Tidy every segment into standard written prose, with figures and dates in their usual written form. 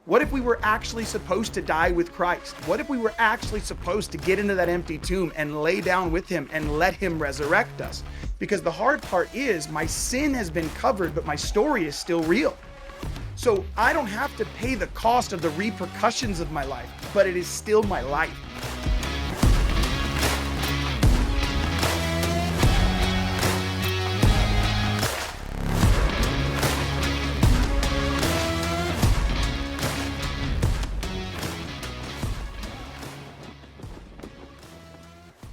What if we were actually supposed to die with Christ? What if we were actually supposed to get into that empty tomb and lay down with him and let him resurrect us? Because the hard part is my sin has been covered, but my story is still real. So I don't have to pay the cost of the repercussions of my life, but it is still my life.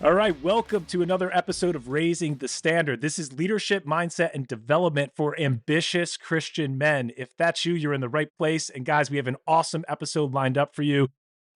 All right, welcome to another episode of Raising the Standard. This is leadership, mindset, and development for ambitious Christian men. If that's you, you're in the right place. And guys, we have an awesome episode lined up for you.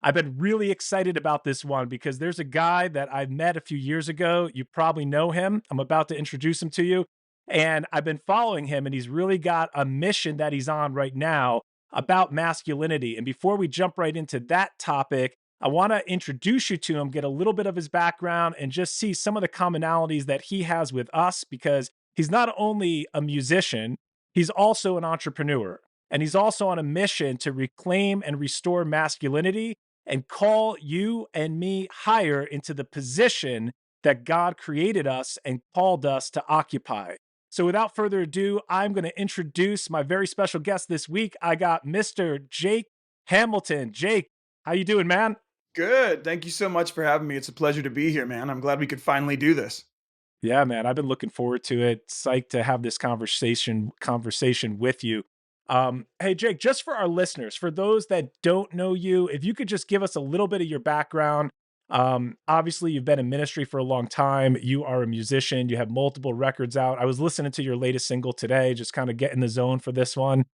I've been really excited about this one because there's a guy that I met a few years ago. You probably know him. I'm about to introduce him to you. And I've been following him, and he's really got a mission that he's on right now about masculinity. And before we jump right into that topic, I want to introduce you to him, get a little bit of his background, and just see some of the commonalities that he has with us because he's not only a musician, he's also an entrepreneur. And he's also on a mission to reclaim and restore masculinity and call you and me higher into the position that God created us and called us to occupy. So without further ado, I'm going to introduce my very special guest this week. I got Mr. Jake Hamilton. Jake, how you doing, man? Good. Thank you so much for having me. It's a pleasure to be here, man. I'm glad we could finally do this. Yeah, man, I've been looking forward to it. Psyched to have this conversation with you. Hey, Jake, just for our listeners, for those that don't know you, if you could just give us a little bit of your background. Obviously, you've been in ministry for a long time. You are a musician. You have multiple records out. I was listening to your latest single today, just kind of get in the zone for this one.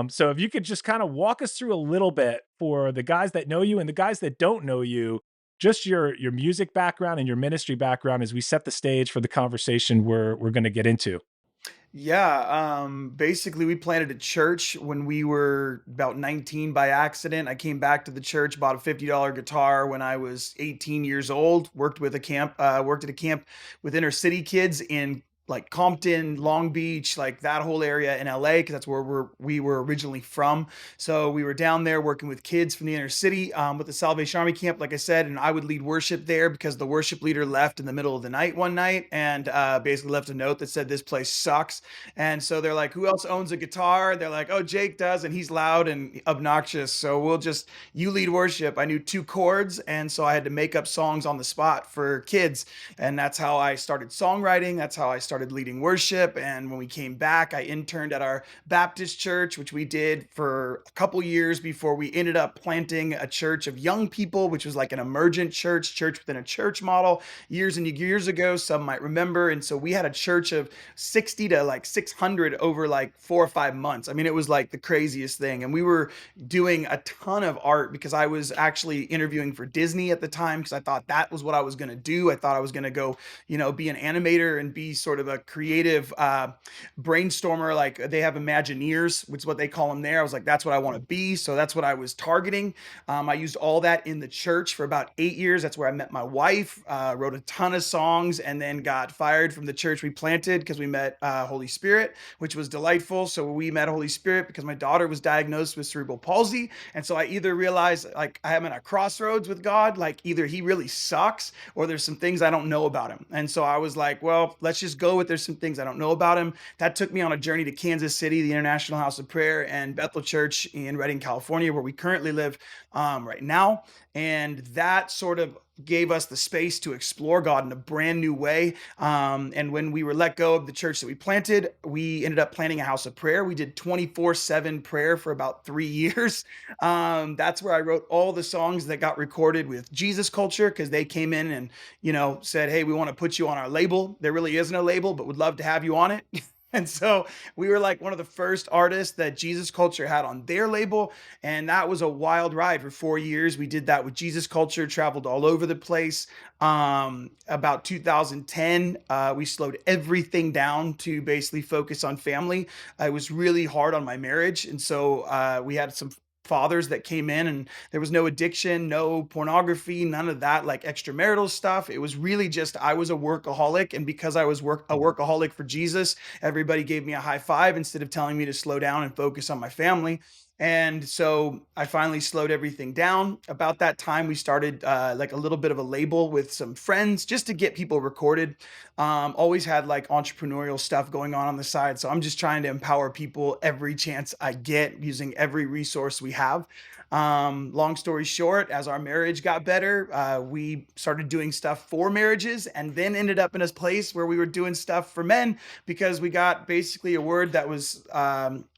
So if you could just kind of walk us through a little bit for the guys that know you and the guys that don't know you, just your music background and your ministry background as we set the stage for the conversation we're going to get into. Yeah, basically we planted a church when we were about 19 by accident. I came back to the church, bought a $50 guitar when I was 18 years old, worked at a camp with inner city kids in like Compton, Long Beach, like that whole area in LA, because that's where we were originally from. So we were down there working with kids from the inner city with the Salvation Army camp, like I said, and I would lead worship there because the worship leader left in the middle of the night one night and basically left a note that said this place sucks. And so they're like, who else owns a guitar? They're like, oh, Jake does, and he's loud and obnoxious. So you lead worship. I knew two chords, and so I had to make up songs on the spot for kids. And that's how I started songwriting. That's how I started leading worship. And when we came back, I interned at our Baptist church, which we did for a couple years before we ended up planting a church of young people, which was like an emergent church within a church model years and years ago. Some might remember. And so we had a church of 60 to like 600 over like 4 or 5 months. I mean, it was like the craziest thing. And we were doing a ton of art because I was actually interviewing for Disney at the time because I thought that was what I was going to do. I thought I was going to go, be an animator and be sort of a creative brainstormer. Like they have Imagineers, which is what they call them there. I was like, that's what I want to be. So that's what I was targeting. I used all that in the church for about 8 years. That's where I met my wife, wrote a ton of songs, and then got fired from the church we planted because we met Holy Spirit, which was delightful. So we met Holy Spirit because my daughter was diagnosed with cerebral palsy. And so I either realized like I am at a crossroads with God, like either he really sucks or there's some things I don't know about him. And so I was like, well, let's just go with there's some things I don't know about him. That took me on a journey to Kansas City, the International House of Prayer, and Bethel Church in Redding, California, where we currently live right now. And that sort of gave us the space to explore God in a brand new way. And when we were let go of the church that we planted, we ended up planting a house of prayer. We did 24/7 prayer for about 3 years. That's where I wrote all the songs that got recorded with Jesus Culture because they came in and, said, hey, we want to put you on our label. There really is no label, but would love to have you on it. And so we were like one of the first artists that Jesus Culture had on their label. And that was a wild ride for 4 years. We did that with Jesus Culture, traveled all over the place. About 2010, we slowed everything down to basically focus on family. I was really hard on my marriage. And so we had some fathers that came in and there was no addiction, no pornography, none of that like extramarital stuff. It was really just I was a workaholic. And because I was a workaholic for Jesus, everybody gave me a high five instead of telling me to slow down and focus on my family. And so I finally slowed everything down. About that time, we started like a little bit of a label with some friends just to get people recorded. Always had like entrepreneurial stuff going on the side. So I'm just trying to empower people every chance I get using every resource we have. Long story short, as our marriage got better, we started doing stuff for marriages and then ended up in a place where we were doing stuff for men because we got basically a word that was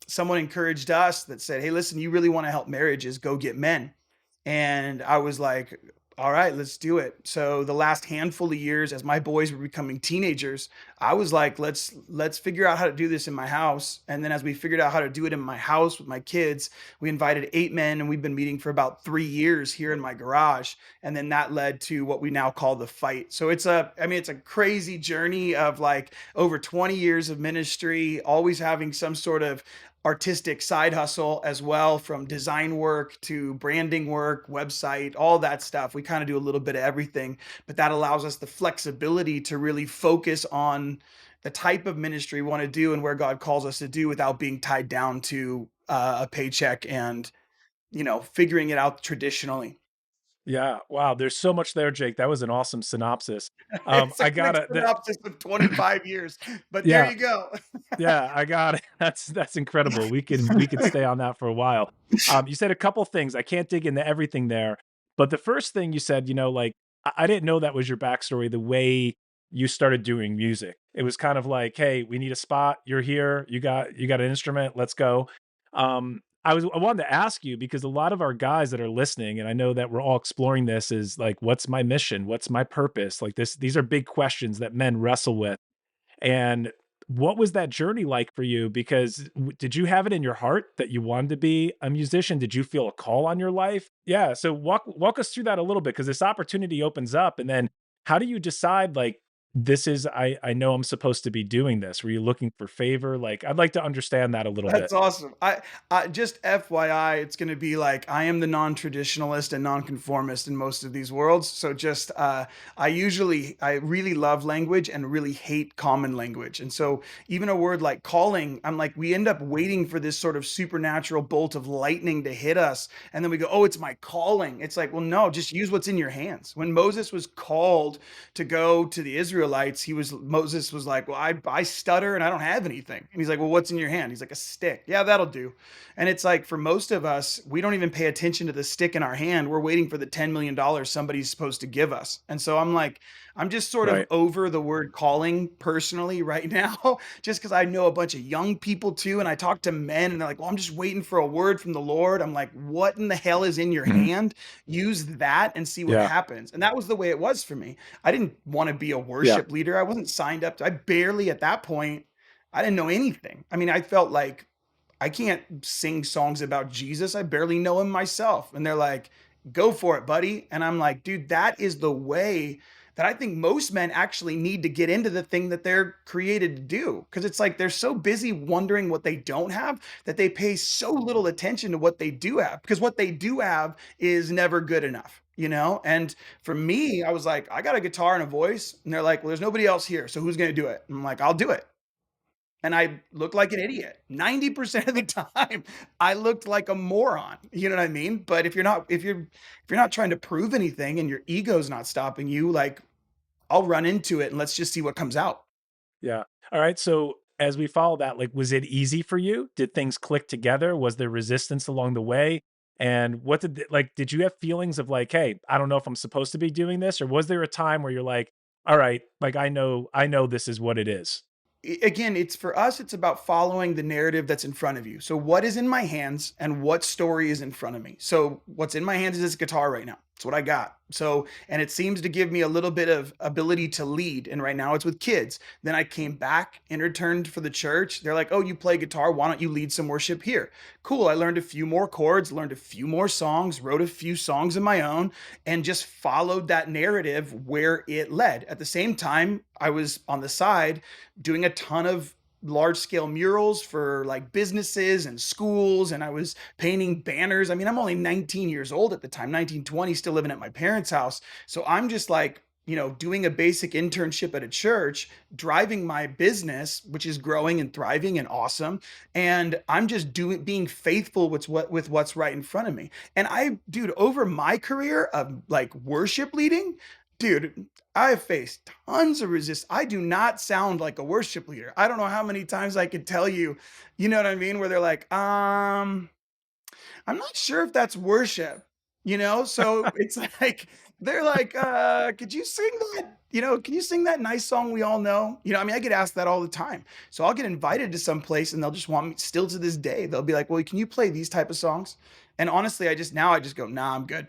someone encouraged us that said, "Hey, listen, you really want to help marriages, go get men." And I was like, all right, let's do it. So the last handful of years as my boys were becoming teenagers, I was like, let's figure out how to do this in my house. And then as we figured out how to do it in my house with my kids, we invited 8 men and we've been meeting for about 3 years here in my garage. And then that led to what we now call the fight. So it's a crazy journey of like over 20 years of ministry, always having some sort of artistic side hustle as well, from design work to branding work, website, all that stuff. We kind of do a little bit of everything, but that allows us the flexibility to really focus on the type of ministry we want to do and where God calls us to do without being tied down to a paycheck and, figuring it out traditionally. Yeah. Wow. There's so much there, Jake. That was an awesome synopsis. It's a I quick gotta, synopsis of 25 years, but there yeah, you go. yeah, I got it. That's incredible. We could stay on that for a while. You said a couple things. I can't dig into everything there, but the first thing you said, like I didn't know that was your backstory. The way you started doing music, it was kind of like, hey, we need a spot. You're here. You got an instrument. Let's go. I wanted to ask you because a lot of our guys that are listening, and I know that we're all exploring this, is like, what's my mission? What's my purpose? Like this. These are big questions that men wrestle with. And what was that journey like for you? Because did you have it in your heart that you wanted to be a musician? Did you feel a call on your life? Yeah. So walk us through that a little bit because this opportunity opens up, and then how do you decide like this is I know I'm supposed to be doing this? Were you looking for favor? Like I'd like to understand that a little bit. That's awesome. I just FYI, it's going to be like I am the non-traditionalist and non-conformist in most of these worlds. So just I really love language and really hate common language. And so even a word like calling, I'm like we end up waiting for this sort of supernatural bolt of lightning to hit us, and then we go, "Oh, it's my calling." It's like, well, no, just use what's in your hands. When Moses was called to go to the Israelites, Moses was like, "Well, I stutter and I don't have anything." And he's like, "Well, what's in your hand?" He's like, "A stick." "Yeah, that'll do." And it's like for most of us, we don't even pay attention to the stick in our hand. We're waiting for the $10 million somebody's supposed to give us. And so I'm like, I'm just sort of Right. over the word calling personally right now, just because I know a bunch of young people too. And I talk to men and they're like, "Well, I'm just waiting for a word from the Lord." I'm like, what in the hell is in your Mhm. hand? Use that and see what Yeah. happens. And that was the way it was for me. I didn't want to be a Yeah. worship leader. I wasn't signed up. I barely at that point, I didn't know anything. I mean, I felt like I can't sing songs about Jesus. I barely know him myself. And they're like, go for it, buddy. And I'm like, dude, that is the way that I think most men actually need to get into the thing that they're created to do. Cause it's like they're so busy wondering what they don't have that they pay so little attention to what they do have. Because what they do have is never good enough, you know? And for me, I was like, I got a guitar and a voice. And they're like, well, there's nobody else here. So who's going to do it? I'm like, I'll do it. And I looked like an idiot. 90% of the time, I looked like a moron. You know what I mean? But if you're not trying to prove anything and your ego's not stopping you, like I'll run into it and let's just see what comes out. Yeah. All right. So as we follow that, like, was it easy for you? Did things click together? Was there resistance along the way? And what did like, did you have feelings of like, hey, I don't know if I'm supposed to be doing this? Or was there a time where you're like, all right, like I know this is what it is. Again, it's for us, it's about following the narrative that's in front of you. So, what is in my hands and what story is in front of me? So, what's in my hands is this guitar right now. It's what I got. So, and it seems to give me a little bit of ability to lead. And right now it's with kids. Then I came back and returned for the church. They're like, "Oh, you play guitar. Why don't you lead some worship here?" Cool. I learned a few more chords, learned a few more songs, wrote a few songs of my own, and just followed that narrative where it led. At the same time, I was on the side doing a ton of large scale murals for like businesses and schools, and I was painting banners. I mean, I'm only 19 years old at the time, 19, 20, still living at my parents' house. So I'm just like, doing a basic internship at a church, driving my business, which is growing and thriving and awesome. And I'm just being faithful with what's right in front of me. And dude, over my career of like worship leading, dude, I have faced tons of resist. I do not sound like a worship leader. I don't know how many times I could tell you, you know what I mean? Where they're like, I'm not sure if that's worship, So it's like they're like, could you sing that? Can you sing that nice song we all know? I mean, I get asked that all the time. So I'll get invited to some place and they'll just want me still to this day. They'll be like, well, can you play these type of songs? And honestly, I just go, nah, I'm good.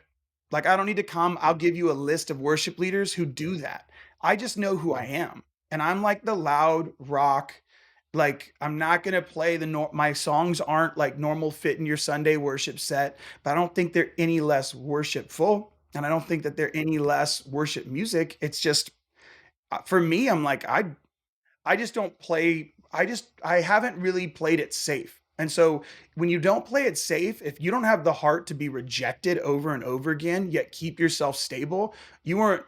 Like, I don't need to come. I'll give you a list of worship leaders who do that. I just know who I am. And I'm like the loud rock, like, I'm not gonna play my songs aren't like normal fit in your Sunday worship set, but I don't think they're any less worshipful, and I don't think that they're any less worship music. It's just for me, I'm like, I just don't play I haven't really played it safe. And so when you don't play it safe, if you don't have the heart to be rejected over and over again, yet keep yourself stable, you're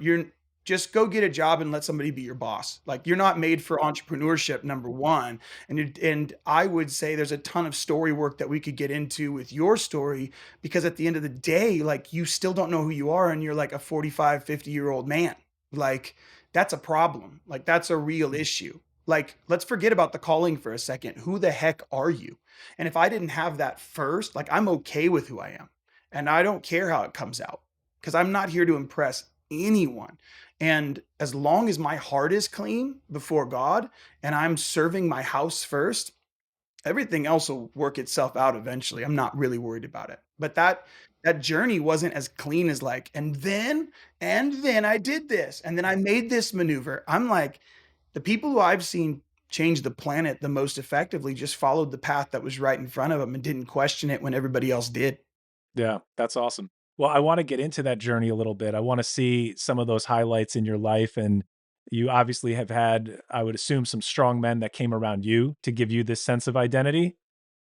just go get a job and let somebody be your boss. Like, you're not made for entrepreneurship, number one. And I would say there's a ton of story work that we could get into with your story, because at the end of the day, like, you still don't know who you are and you're like a 45, 50-year-old man. Like, that's a problem. Like, that's a real issue. Like, let's forget about the calling for a second. Who the heck are you? And if I didn't have that first, like, I'm okay with who I am. And I don't care how it comes out, because I'm not here to impress anyone. And as long as my heart is clean before God and I'm serving my house first, everything else will work itself out eventually. I'm not really worried about it. But that journey wasn't as clean as like, and then I did this, and then I made this maneuver. I'm like, the people who I've seen change the planet the most effectively just followed the path that was right in front of them and didn't question it when everybody else did. Yeah, that's awesome. Well, I wanna get into that journey a little bit. I wanna see some of those highlights in your life, and you obviously have had, I would assume, some strong men that came around you to give you this sense of identity,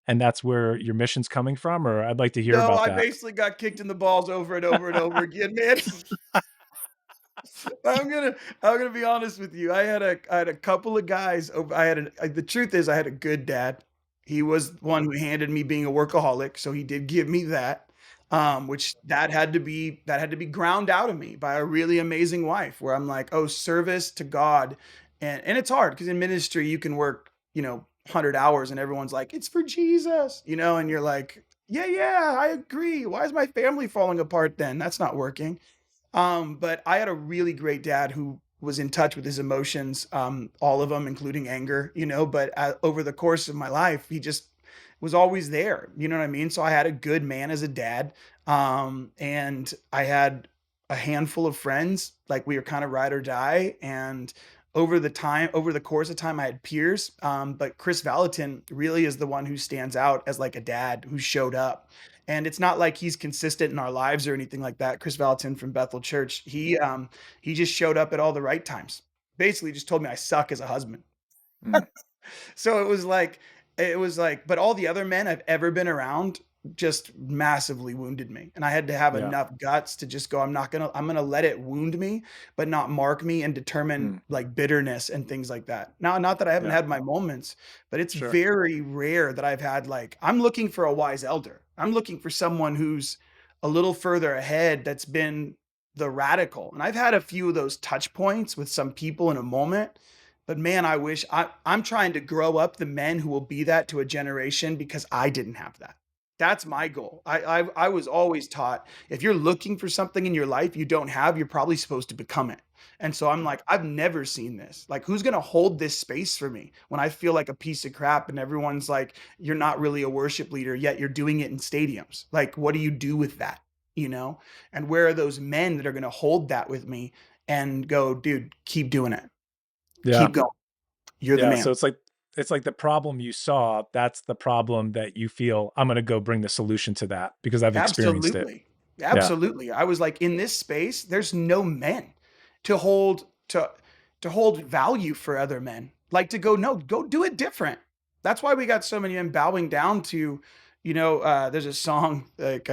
and that's where your mission's coming from, or I'd like to hear No, about I that. basically got kicked in the balls over and over and over again, man. I'm gonna I'm gonna be honest with you. I had a couple of guys. The truth is, I had a good dad. He was the one who handed me being a workaholic, so he did give me that. Which that had to be ground out of me by a really amazing wife, where I'm like, oh, service to God, and it's hard because in ministry you can work 100 hours and everyone's like, it's for Jesus, and you're like, yeah, yeah, I agree. Why is my family falling apart then? That's not working. But I had a really great dad who was in touch with his emotions, all of them, including anger, but over the course of my life, he just was always there. You know what I mean? So I had a good man as a dad. And I had a handful of friends, like we were kind of ride or die. And over the course of time, I had peers. But Chris Valentin really is the one who stands out as like a dad who showed up. And it's not like he's consistent in our lives or anything like that. Chris Valentin from Bethel Church, he just showed up at all the right times. Basically, just told me I suck as a husband. Mm, So but all the other men I've ever been around just massively wounded me. And I had to have yeah, enough guts to just go, I'm gonna let it wound me, but not mark me and determine mm, like bitterness and things like that. Now, not that I haven't yeah, had my moments, but it's sure. very rare that I've had like, I'm looking for a wise elder. I'm looking for someone who's a little further ahead that's been the radical. And I've had a few of those touch points with some people in a moment, but man, I'm trying to grow up the men who will be that to a generation because I didn't have that. That's my goal. I was always taught, if you're looking for something in your life you don't have, you're probably supposed to become it. And so I'm like, I've never seen this. Like, who's gonna hold this space for me when I feel like a piece of crap and everyone's like, you're not really a worship leader, yet you're doing it in stadiums. Like, what do you do with that? You know? And where are those men that are gonna hold that with me and go, dude, keep doing it. Yeah, Keep going. You're the yeah, man. so it's like the problem you saw, that's the problem that you feel, "I'm gonna go bring the solution to that because I've experienced it." Absolutely. Yeah, Absolutely. I was like, in this space, there's no men to hold to hold value for other men. Like, to go, no, go do it different. That's why we got so many men bowing down to, there's a song like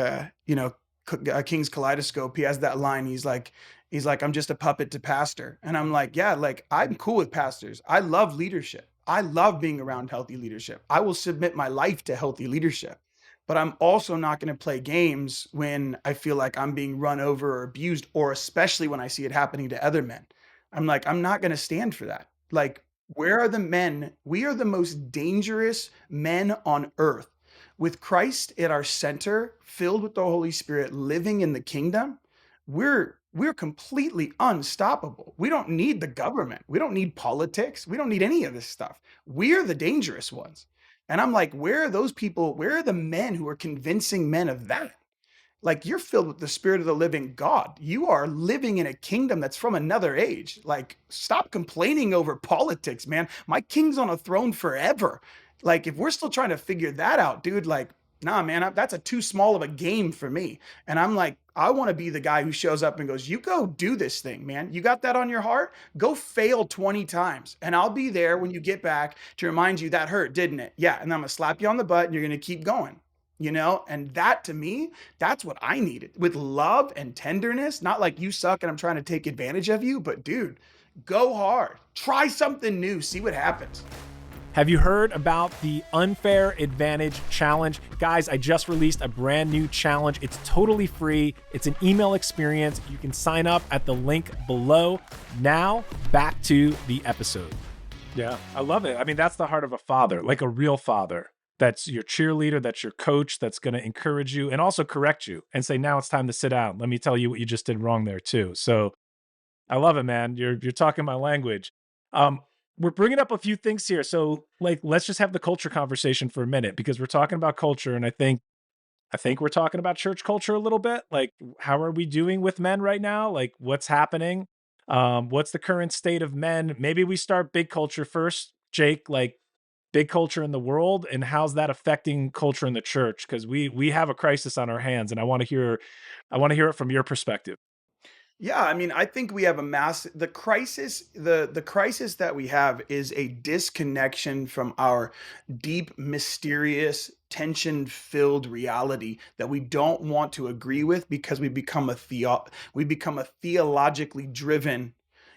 King's Kaleidoscope. He has that line. He's like, He's like, "I'm just a puppet to pastor." And I'm like, "Yeah, like I'm cool with pastors. I love leadership. I love being around healthy leadership. I will submit my life to healthy leadership. But I'm also not going to play games when I feel like I'm being run over or abused, or especially when I see it happening to other men. I'm like, I'm not going to stand for that. Like, where are the men? We are the most dangerous men on earth. With Christ at our center, filled with the Holy Spirit, living in the kingdom, we're completely unstoppable. We don't need the government. We don't need politics. We don't need any of this stuff. We're the dangerous ones. And I'm like, where are those people? Where are the men who are convincing men of that? Like, you're filled with the spirit of the living God. You are living in a kingdom that's from another age. Like, stop complaining over politics, man. My king's on a throne forever. Like, if we're still trying to figure that out, dude, like, nah, man, that's a too small of a game for me. And I'm like, I want to be the guy who shows up and goes, "You go do this thing, man. You got that on your heart? Go fail 20 times. And I'll be there when you get back to remind you that hurt, didn't it? Yeah. And I'm going to slap you on the butt and you're going to keep going." And that to me, that's what I needed, with love and tenderness, not like you suck and I'm trying to take advantage of you, but dude, go hard, try something new, see what happens. Have you heard about the Unfair Advantage Challenge? Guys, I just released a brand new challenge. It's totally free. It's an email experience. You can sign up at the link below. Now, back to the episode. Yeah, I love it. I mean, that's the heart of a father, like a real father. That's your cheerleader, that's your coach, that's going to encourage you and also correct you and say, now it's time to sit down. Let me tell you what you just did wrong there too. So I love it, man. You're talking my language. We're bringing up a few things here. So like, let's just have the culture conversation for a minute because we're talking about culture. And I think we're talking about church culture a little bit. Like, how are we doing with men right now? Like, what's happening? What's the current state of men? Maybe we start big culture first, Jake. Like, big culture in the world, and how's that affecting culture in the church? Because we have a crisis on our hands, and I want to hear it from your perspective. Yeah, I mean, I think we have a mass the crisis the crisis that we have is a disconnection from our deep, mysterious, tension-filled reality that we don't want to agree with because we become a theologically driven,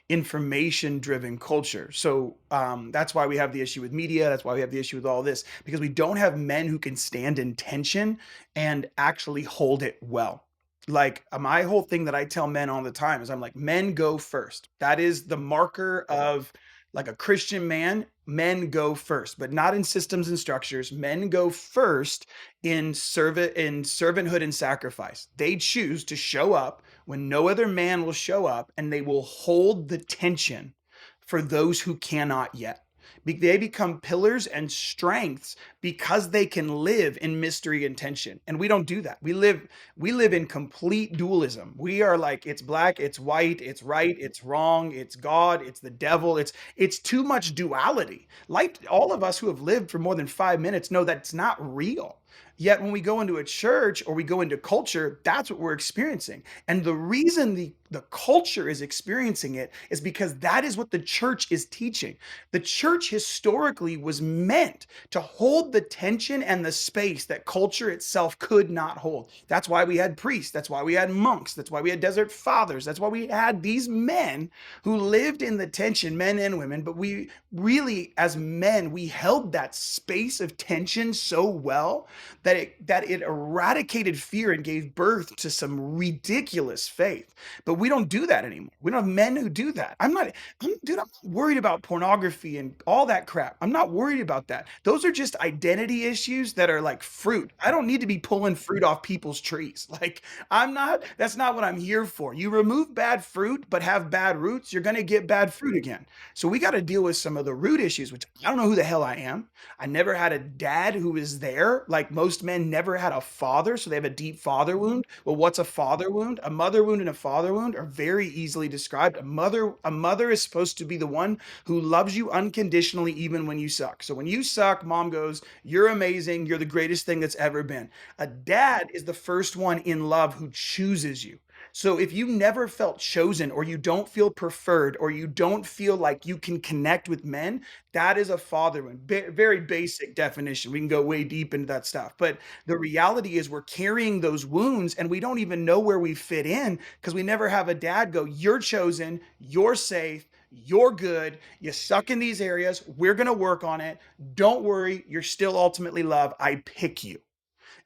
information-driven culture. So that's why we have the issue with media. That's why we have the issue with all this, because we don't have men who can stand in tension and actually hold it well. Like, my whole thing that I tell men all the time is I'm like, men go first. That is the marker of like a Christian man. Men go first, but not in systems and structures. Men go first in servanthood and sacrifice. They choose to show up when no other man will show up, and they will hold the tension for those who cannot yet. They become pillars and strengths because they can live in mystery and tension. And we don't do that. We live in complete dualism. We are like, it's black, it's white, it's right, it's wrong, it's God, it's the devil. It's too much duality. Like, all of us who have lived for more than 5 minutes know that's not real. Yet when we go into a church or we go into culture, that's what we're experiencing. And the reason the culture is experiencing it is because that is what the church is teaching. The church historically was meant to hold the tension and the space that culture itself could not hold. That's why we had priests. That's why we had monks. That's why we had desert fathers. That's why we had these men who lived in the tension, men and women. But we really, as men, we held that space of tension so well that it eradicated fear and gave birth to some ridiculous faith. But we don't do that anymore. We don't have men who do that. Dude, I'm not worried about pornography and all that crap. I'm not worried about that. Those are just identity issues that are like fruit. I don't need to be pulling fruit off people's trees. Like, that's not what I'm here for. You remove bad fruit, but have bad roots, you're going to get bad fruit again. So we got to deal with some of the root issues, which I don't know who the hell I am. I never had a dad who was there. Like, most men never had a father, so they have a deep father wound. Well, what's a father wound? A mother wound and a father wound are very easily described. A mother is supposed to be the one who loves you unconditionally even when you suck. So when you suck, mom goes, "You're amazing. You're the greatest thing that's ever been." A dad is the first one in love who chooses you. So if you never felt chosen, or you don't feel preferred, or you don't feel like you can connect with men, that is a father wound. Very basic definition. We can go way deep into that stuff. But the reality is we're carrying those wounds and we don't even know where we fit in because we never have a dad go, "You're chosen, you're safe, you're good, you suck in these areas, we're going to work on it. Don't worry, you're still ultimately loved. I pick you."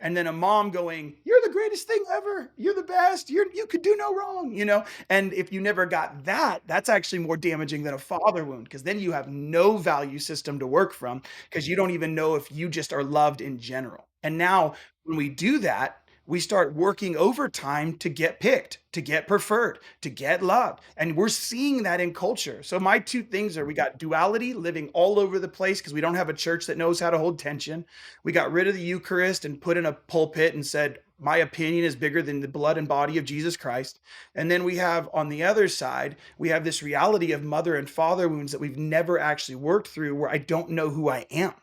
And then a mom going, "You're the greatest thing ever, you're the best, you could do no wrong," and if you never got that, that's actually more damaging than a father wound, because then you have no value system to work from, because you don't even know if you just are loved in general. And now when we do that, we start working overtime to get picked, to get preferred, to get loved. And we're seeing that in culture. So my two things are, we got duality living all over the place because we don't have a church that knows how to hold tension. We got rid of the Eucharist and put in a pulpit and said, "My opinion is bigger than the blood and body of Jesus Christ." And then we have on the other side, we have this reality of mother and father wounds that we've never actually worked through, where I don't know who I am.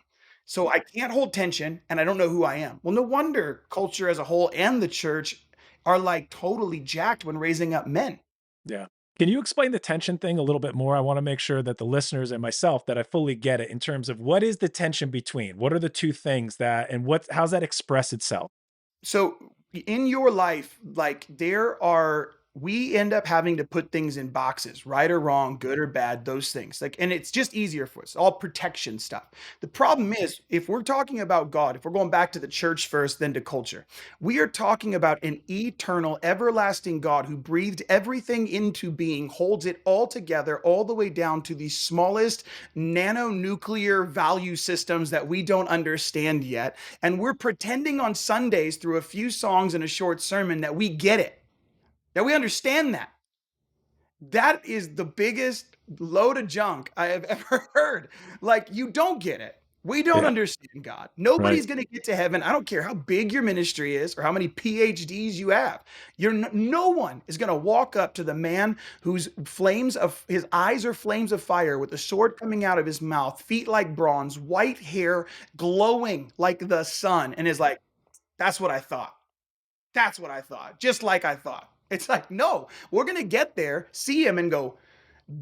So I can't hold tension and I don't know who I am. Well, no wonder culture as a whole and the church are like totally jacked when raising up men. Yeah. Can you explain the tension thing a little bit more? I want to make sure that the listeners and myself that I fully get it in terms of what is the tension between? What are the two things that and what how's that express itself? So in your life, like we end up having to put things in boxes, right or wrong, good or bad, those things. Like, and it's just easier for us, all protection stuff. The problem is, if we're talking about God, if we're going back to the church first, then to culture, we are talking about an eternal, everlasting God who breathed everything into being, holds it all together, all the way down to the smallest nanonuclear value systems that we don't understand yet. And we're pretending on Sundays through a few songs and a short sermon that we get it, that we understand that. That is the biggest load of junk I have ever heard. Like, you don't get it. We don't Yeah. understand God. Right. Nobody's going to get to heaven. I don't care how big your ministry is or how many PhDs you have. No one is going to walk up to the man whose flames of his eyes are flames of fire, with a sword coming out of his mouth, feet like bronze, white hair glowing like the sun, and is like, "That's what I thought. That's what I thought. Just like I thought." It's like, no, we're going to get there, see him, and go,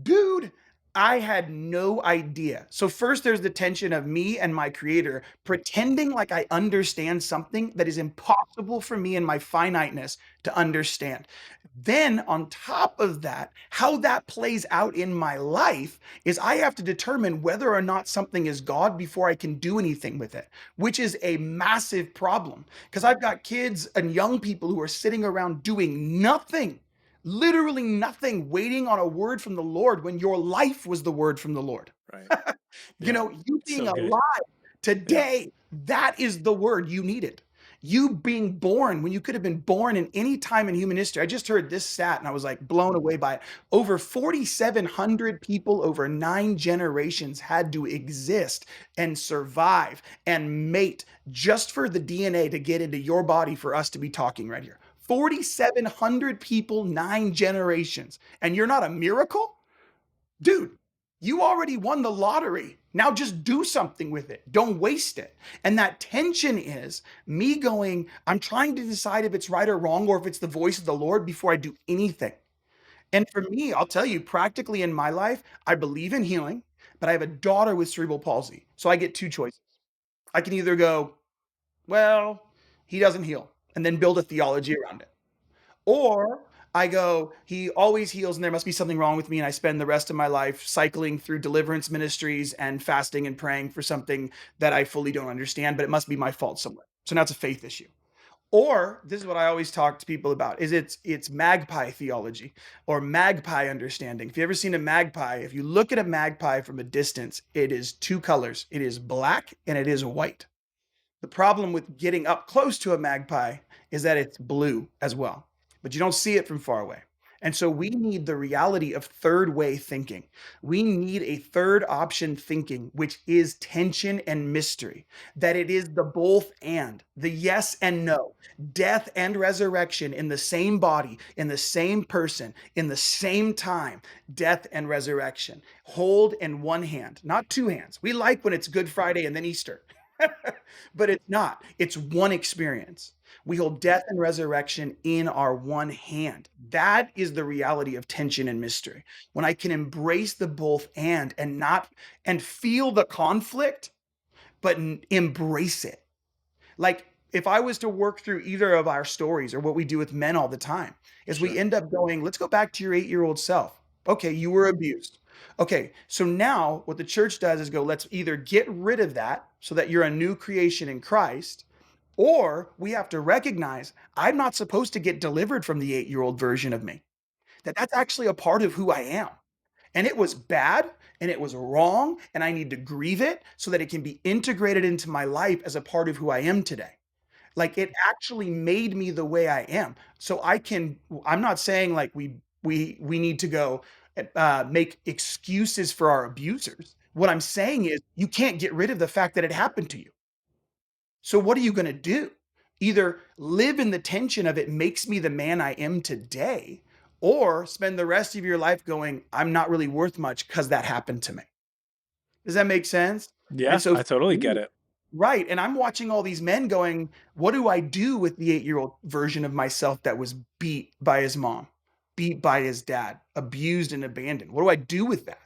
"Dude, I had no idea." So, first, there's the tension of me and my creator pretending like I understand something that is impossible for me and my finiteness to understand. Then, on top of that, how that plays out in my life is I have to determine whether or not something is God before I can do anything with it, which is a massive problem because I've got kids and young people who are sitting around doing nothing, literally nothing, waiting on a word from the Lord when your life was the word from the Lord. Right. You Yeah. know, you being So good. alive Yeah. today, that is the word you needed. You being born when you could have been born in any time in human history. I just heard this stat and I was like blown away by it. Over 4,700 people over 9 generations had to exist and survive and mate just for the DNA to get into your body for us to be talking right here. 4,700 people, 9 generations. And you're not a miracle? Dude, you already won the lottery. Now just do something with it. Don't waste it. And that tension is me going, I'm trying to decide if it's right or wrong, or if it's the voice of the Lord before I do anything. And for me, I'll tell you, practically in my life, I believe in healing, but I have a daughter with cerebral palsy. So I get two choices. I can either go, "Well, he doesn't heal," and then build a theology around it. Or I go, "He always heals, and there must be something wrong with me." And I spend the rest of my life cycling through deliverance ministries and fasting and praying for something that I fully don't understand, but it must be my fault somewhere. So now it's a faith issue. Or this is what I always talk to people about: is it's magpie theology or magpie understanding. If you ever seen a magpie, if you look at a magpie from a distance, it is two colors. It is black and it is white. The problem with getting up close to a magpie is that it's blue as well, but you don't see it from far away. And so we need the reality of third way thinking. We need a third option thinking, which is tension and mystery, that it is the both and, the yes and no, death and resurrection in the same body, in the same person, in the same time, death and resurrection. Hold in one hand, not two hands. We like when it's Good Friday and then Easter. But it's not. It's one experience. We hold death and resurrection in our one hand. That is the reality of tension and mystery. When I can embrace the both and not and feel the conflict, but embrace it. Like if I was to work through either of our stories or what we do with men all the time, is we Sure. end up going, let's go back to your 8-year-old self. Okay, you were abused. Okay, so now what the church does is go, let's either get rid of that so that you're a new creation in Christ, or we have to recognize I'm not supposed to get delivered from the 8-year-old version of me. That's actually a part of who I am. And it was bad and it was wrong, and I need to grieve it so that it can be integrated into my life as a part of who I am today. Like it actually made me the way I am. So I'm not saying like we need to go make excuses for our abusers. What I'm saying is you can't get rid of the fact that it happened to you. So what are you going to do? Either live in the tension of it makes me the man I am today, or spend the rest of your life going, I'm not really worth much because that happened to me. Does that make sense? And Yeah, so I for totally get me, it. right, and I'm watching all these men going, what do I do with the 8-year-old version of myself that was beat by his mom, beat by his dad, abused and abandoned? What do I do with that?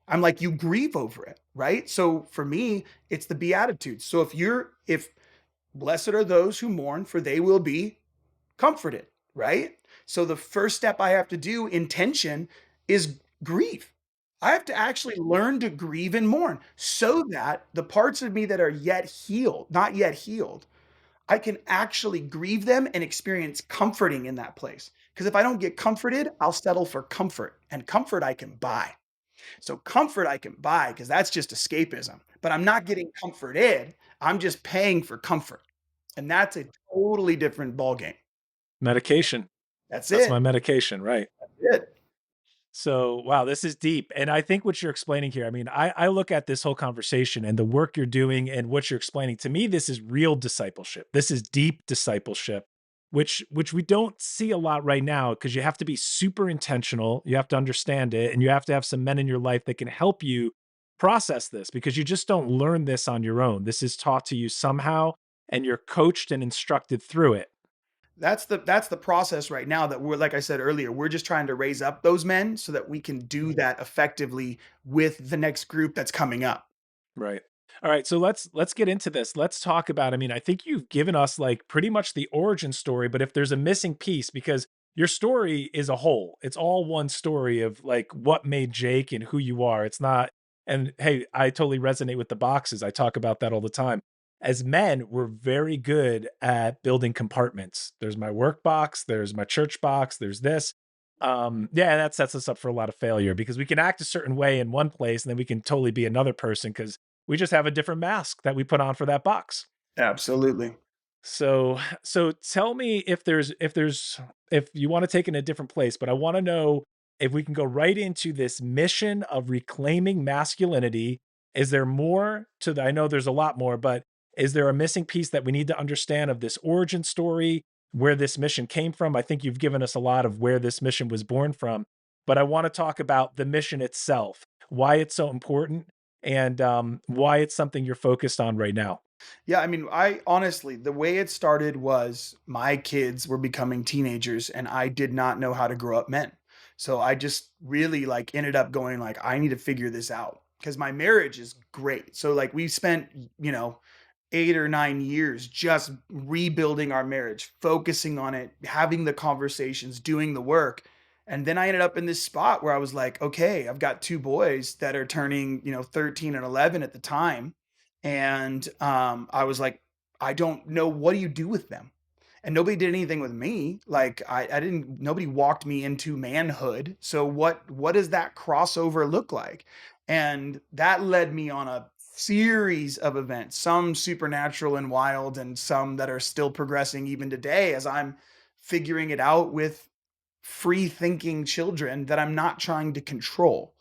I'm like, you grieve over it, right? So for me, it's the Beatitudes. So if blessed are those who mourn, for they will be comforted, right? So the first step I have to do in tension is grieve. I have to actually learn to grieve and mourn so that the parts of me that are yet healed, not yet healed, I can actually grieve them and experience comforting in that place. Because if I don't get comforted, I'll settle for comfort, and comfort I can buy. So comfort I can buy because that's just escapism. But I'm not getting comforted. I'm just paying for comfort. And that's a totally different ballgame. Medication. That's That's my it. medication, right? That's it. So, wow, this is deep. And I think what you're explaining here, I mean, I look at this whole conversation and the work you're doing and what you're explaining to me, this is real discipleship. This is deep discipleship, which we don't see a lot right now because you have to be super intentional. You have to understand it, and you have to have some men in your life that can help you process this because you just don't learn this on your own. This is taught to you somehow, and you're coached and instructed through it. That's the process right now that we're like I said earlier, we're just trying to raise up those men so that we can do that effectively with the next group that's coming up. Right. All right, so let's get into this. Let's talk about, I mean, I think you've given us like pretty much the origin story, but if there's a missing piece because your story is a whole. It's all one story of like what made Jake and who you are. It's not, and hey, I totally resonate with the boxes. I talk about that all the time. As men, we're very good at building compartments. There's my work box, there's my church box, there's this. Yeah, that sets us up for a lot of failure because we can act a certain way in one place and then we can totally be another person because we just have a different mask that we put on for that box. Absolutely. So tell me if you want to take it in a different place, but I want to know if we can go right into this mission of reclaiming masculinity. Is there more to the, I know there's a lot more, but is there a missing piece that we need to understand of this origin story, where this mission came from? I think you've given us a lot of where this mission was born from, but I want to talk about the mission itself, why it's so important, and why it's something you're focused on right now. Yeah, I mean, I honestly, the way it started was my kids were becoming teenagers and I did not know how to grow up men. So I just really like ended up going like I need to figure this out because my marriage is great. So like we spent, you know, 8 or 9 years just rebuilding our marriage, focusing on it, having the conversations, doing the work. And then I ended up in this spot where I was like, okay, I've got two boys that are turning, 13 and 11 at the time. And I was like, I don't know, what do you do with them? And nobody did anything with me. Like I didn't, nobody walked me into manhood. So what does that crossover look like? And that led me on a series of events, some supernatural and wild, and some that are still progressing even today as I'm figuring it out with free thinking children that I'm not trying to control,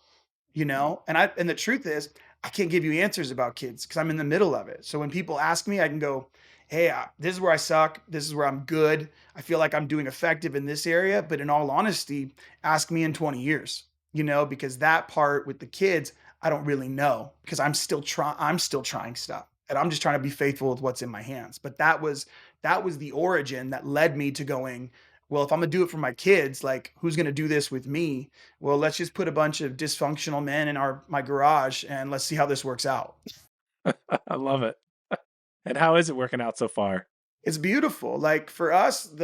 and the truth is I can't give you answers about kids because I'm in the middle of it. So when people ask me, I can go, hey, this is where I suck, this is where I'm good, I feel like I'm doing effective in this area, but in all honesty, ask me in 20 years, because that part with the kids I don't really know because I'm still trying stuff and I'm just trying to be faithful with what's in my hands. But that was that was the origin that led me to going, well, if I'm gonna do it for my kids, like who's gonna do this with me? Well, let's just put a bunch of dysfunctional men in our my garage and let's see how this works out. I love it. And how is it working out so far? It's beautiful. Like for us,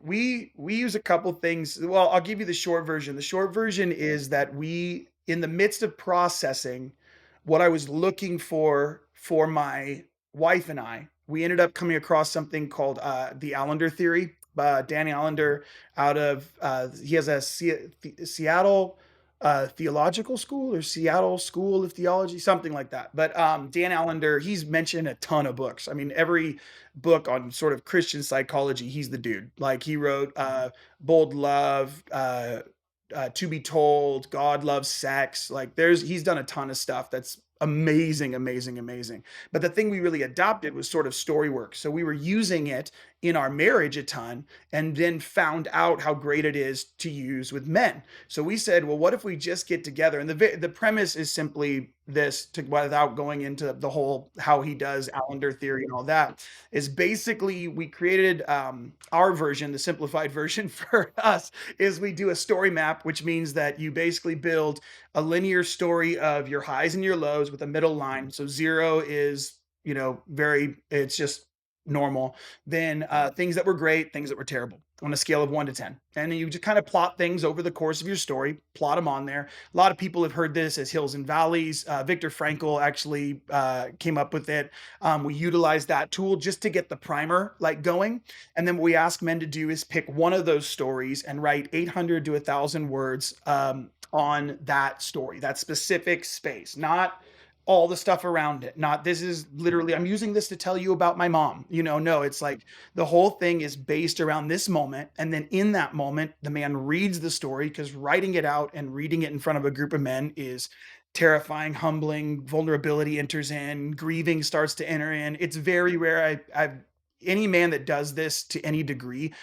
we use a couple things. Well, I'll give you the short version. The short version is that we, in the midst of processing what I was looking for my wife and I, we ended up coming across something called the Allender theory. Danny Allender, out of he has a Seattle theological school or Seattle School of Theology, something like that. But Dan Allender, he's mentioned a ton of books. I mean, every book on sort of Christian psychology, he's the dude. Like he wrote Bold Love, To Be Told, God Loves Sex. Like he's done a ton of stuff that's amazing, amazing, amazing. But the thing we really adopted was sort of story work. So we were using it in our marriage a ton and then found out how great it is to use with men. So we said, well, what if we just get together? And the premise is simply this, to, without going into the whole how he does Allender theory and all that, is basically we created our version, the simplified version for us, is we do a story map, which means that you basically build a linear story of your highs and your lows with a middle line. So zero is, it's just normal. Then things that were great, things that were terrible on a scale of 1 to 10. And then you just kind of plot things over the course of your story, plot them on there. A lot of people have heard this as hills and valleys. Viktor Frankl actually came up with it. We utilize that tool just to get the primer like going. And then what we ask men to do is pick one of those stories and write 800 to 1,000 words on that story, that specific space, not all the stuff around it. Not this is literally, I'm using this to tell you about my mom. No, it's like the whole thing is based around this moment. And then in that moment, the man reads the story, because writing it out and reading it in front of a group of men is terrifying, humbling, vulnerability enters in, grieving starts to enter in. It's very rare. I've any man that does this to any degree,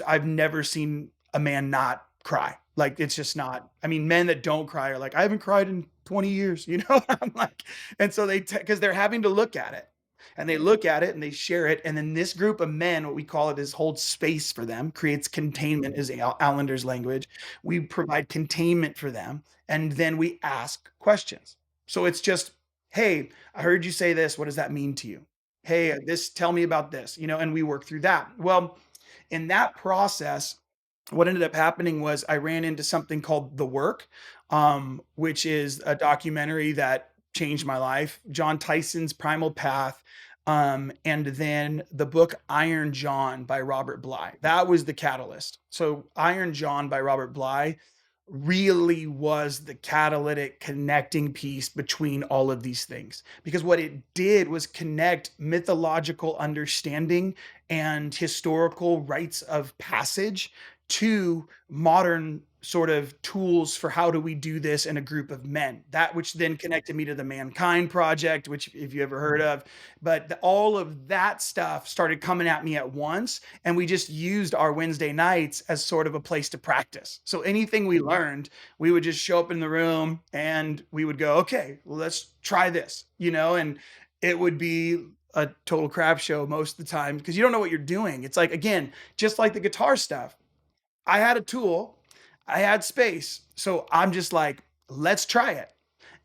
I've never seen a man not cry. Like it's just not. I mean, men that don't cry are like, I haven't cried in 20 years, I'm like, and so because they're having to look at it, and they look at it and they share it. And then this group of men, what we call it is holds space for them, creates containment, is Allender's language. We provide containment for them. And then we ask questions. So it's just, hey, I heard you say this. What does that mean to you? Hey, tell me about this, and we work through that. Well, in that process, what ended up happening was I ran into something called The Work, which is a documentary that changed my life. John Tyson's Primal Path, and then the book Iron John by Robert Bly. That was the catalyst. So Iron John by Robert Bly really was the catalytic connecting piece between all of these things, because what it did was connect mythological understanding and historical rites of passage to modern sort of tools for how do we do this in a group of men. That which then connected me to the Mankind Project, which if you ever heard of, but all of that stuff started coming at me at once, and we just used our Wednesday nights as sort of a place to practice. So anything we learned, we would just show up in the room and we would go, okay, well, let's try this, and it would be a total crap show most of the time, because you don't know what you're doing. It's like, again, just like the guitar stuff, I had a tool, I had space. So I'm just like, let's try it.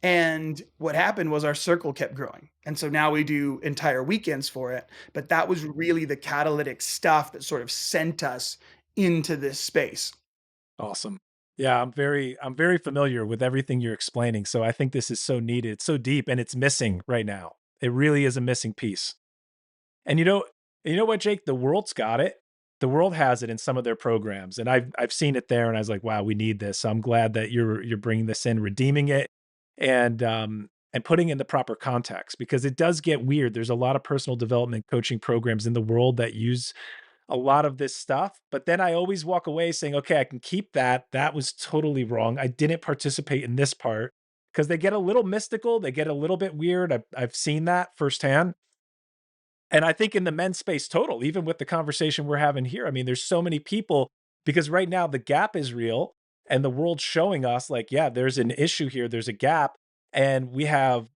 And what happened was our circle kept growing. And so now we do entire weekends for it. But that was really the catalytic stuff that sort of sent us into this space. Awesome. Yeah, I'm very familiar with everything you're explaining. So I think this is so needed. It's so deep and it's missing right now. It really is a missing piece. And you know what, Jake? The world's got it. The world has it in some of their programs, and I've seen it there, and I was like, wow, we need this. So I'm glad that you're bringing this in, redeeming it, and putting in the proper context, because it does get weird. There's a lot of personal development coaching programs in the world that use a lot of this stuff, but then I always walk away saying, okay, I can keep that. That was totally wrong. I didn't participate in this part, because they get a little mystical. They get a little bit weird. I've seen that firsthand. And I think in the men's space total, even with the conversation we're having here, I mean, there's so many people, because right now the gap is real and the world's showing us like, yeah, there's an issue here, there's a gap. And we have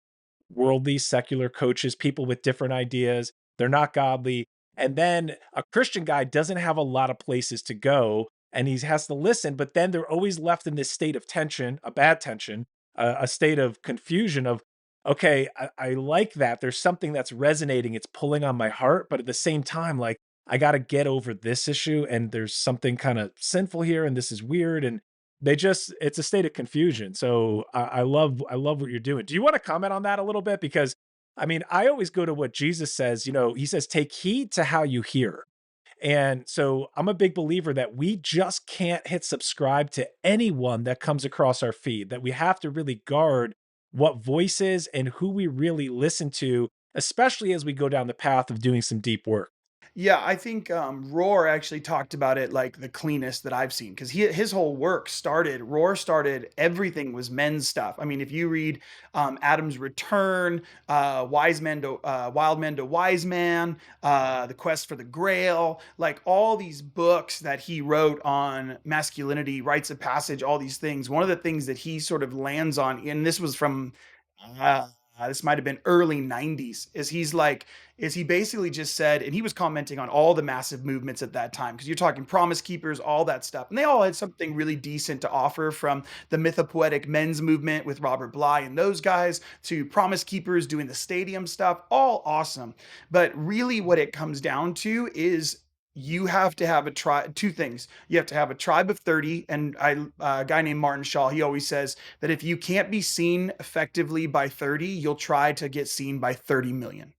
worldly secular coaches, people with different ideas. They're not godly. And then a Christian guy doesn't have a lot of places to go and he has to listen, but then they're always left in this state of tension, a bad tension, a state of confusion of, okay, I like that. There's something that's resonating. It's pulling on my heart, but at the same time, like, I got to get over this issue and there's something kind of sinful here and this is weird. And they just, it's a state of confusion. So I love what you're doing. Do you want to comment on that a little bit? Because I mean, I always go to what Jesus says, you know, he says, take heed to how you hear. And so I'm a big believer that we just can't hit subscribe to anyone that comes across our feed, that we have to really guard what voices and who we really listen to, especially as we go down the path of doing some deep work. Yeah, I think Roar actually talked about it like the cleanest that I've seen because his whole work started. Roar started everything was men's stuff. I mean, if you read Adam's Return, Wild Men to Wise Man, The Quest for the Grail, like all these books that he wrote on masculinity, rites of passage, all these things. One of the things that he sort of lands on, and this was from uh, this might have been early 90s, is he basically just said, and he was commenting on all the massive movements at that time, because you're talking Promise Keepers, all that stuff. And they all had something really decent to offer, from the mythopoetic men's movement with Robert Bly and those guys to Promise Keepers doing the stadium stuff, all awesome. But really, what it comes down to is you have to have a tribe. Two things: you have to have a tribe of 30, and a guy named Martin Shaw, he always says that if you can't be seen effectively by 30, you'll try to get seen by 30 million.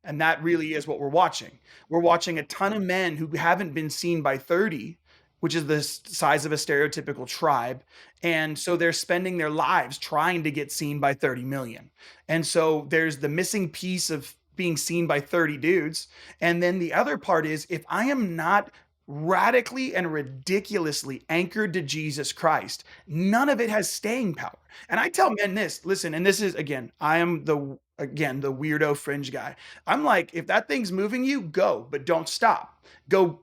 And that really is what we're watching. We're watching a ton of men who haven't been seen by 30, which is the size of a stereotypical tribe. And so they're spending their lives trying to get seen by 30 million. And so there's the missing piece of being seen by 30 dudes. And then the other part is, if I am not radically and ridiculously anchored to Jesus Christ, none of it has staying power. And I tell men this, listen, and this is, again, I am the weirdo fringe guy. I'm like, if that thing's moving you, go, but don't stop. Go,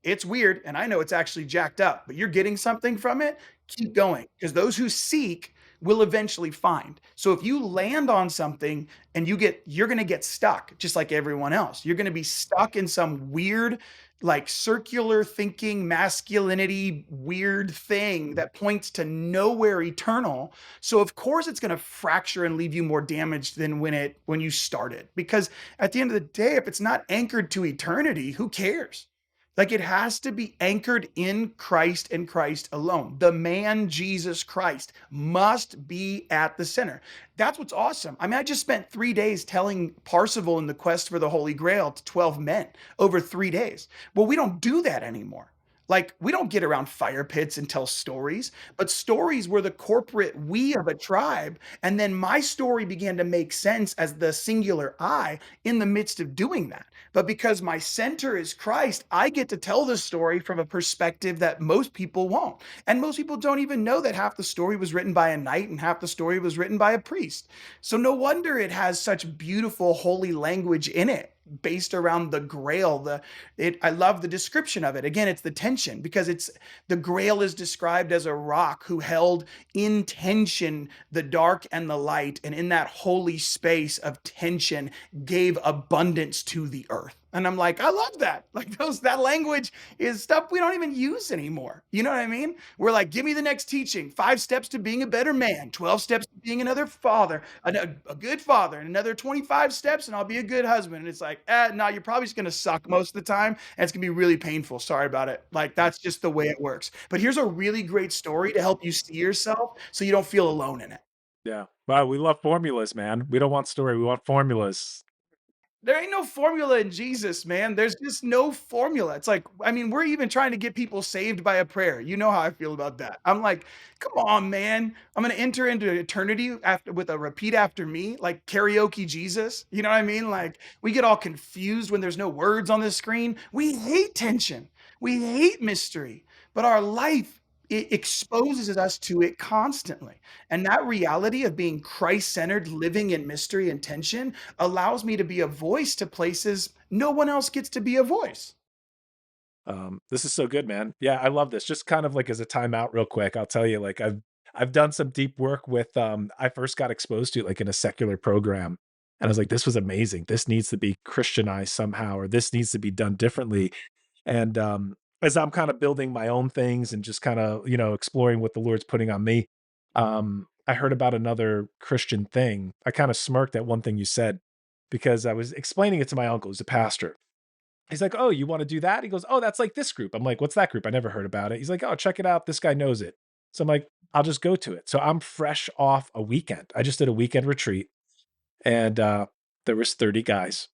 it's weird, and I know it's actually jacked up, but you're getting something from it, keep going. Because those who seek will eventually find. So if you land on something and you're gonna get stuck, just like everyone else. You're gonna be stuck in some weird, like circular thinking, masculinity, weird thing that points to nowhere eternal. So of course it's going to fracture and leave you more damaged than when you started. Because at the end of the day, if it's not anchored to eternity, who cares? Like, it has to be anchored in Christ and Christ alone. The man Jesus Christ must be at the center. That's what's awesome. I mean, I just spent 3 days telling Parsifal in the quest for the Holy Grail to 12 men over 3 days. Well, we don't do that anymore. Like, we don't get around fire pits and tell stories, but stories were the corporate we of a tribe. And then my story began to make sense as the singular I in the midst of doing that. But because my center is Christ, I get to tell the story from a perspective that most people won't. And most people don't even know that half the story was written by a knight and half the story was written by a priest. So no wonder it has such beautiful holy language in it, based around the grail. I love the description of it. Again, it's the tension, because it's the grail is described as a rock who held in tension the dark and the light, and in that holy space of tension gave abundance to the earth. And I'm like, I love that. Like, that language is stuff we don't even use anymore. You know what I mean? We're like, give me the next teaching. 5 steps to being a better man, 12 steps to being another father, a good father, and another 25 steps, and I'll be a good husband. And it's like, no, you're probably just gonna suck most of the time, and it's gonna be really painful. Sorry about it. Like, that's just the way it works. But here's a really great story to help you see yourself so you don't feel alone in it. Yeah. Wow, we love formulas, man. We don't want story, we want formulas. There ain't no formula in Jesus, man. There's just no formula. It's like, I mean, we're even trying to get people saved by a prayer. You know how I feel about that. I'm like, come on, man. I'm gonna enter into eternity after with a repeat after me, like karaoke Jesus. You know what I mean? Like, we get all confused when there's no words on the screen. We hate tension. We hate mystery. But our life, it exposes us to it constantly. And that reality of being Christ-centered, living in mystery and tension, allows me to be a voice to places no one else gets to be a voice. This is so good, man. Yeah, I love this. Just kind of like as a timeout real quick, I'll tell you, like I've done some deep work with I first got exposed to it like in a secular program. And I was like, this was amazing. This needs to be Christianized somehow, or this needs to be done differently. And as I'm kind of building my own things and just kind of, exploring what the Lord's putting on me, I heard about another Christian thing. I kind of smirked at one thing you said because I was explaining it to my uncle, who's a pastor. He's like, "Oh, you want to do that?" He goes, "Oh, that's like this group." I'm like, "What's that group? I never heard about it." He's like, "Oh, check it out. This guy knows it." So I'm like, "I'll just go to it." So I'm fresh off a weekend. I just did a weekend retreat, and there was 30 guys.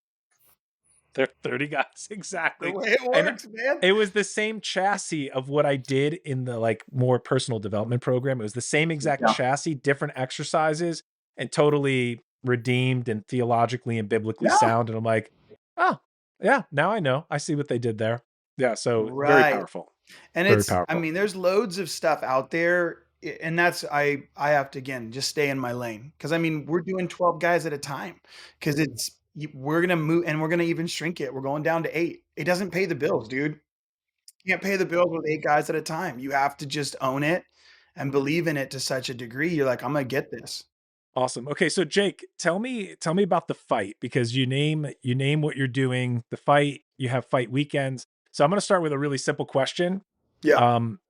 There are 30 guys The exactly. way it And works, man. it was the same chassis of what I did in the like more personal development program. It was the same exact Yeah. chassis, different exercises, and totally redeemed and theologically and biblically Yeah. sound. And I'm like, oh, yeah, now I know. I see what they did there. Yeah, so very Right. powerful. And Very it's I powerful. mean, there's loads of stuff out there, and that's I have to, again, just stay in my lane, because I mean, we're doing 12 guys at a time, because we're gonna move, and we're gonna even shrink it. We're going down to 8. It doesn't pay the bills, dude. You can't pay the bills with 8 guys at a time. You have to just own it and believe in it to such a degree. You're like, I'm gonna get this. Awesome. Okay, so Jake, tell me about the fight because you name what you're doing, the fight, you have fight weekends. So I'm going to start with a really simple question. Yeah. Um,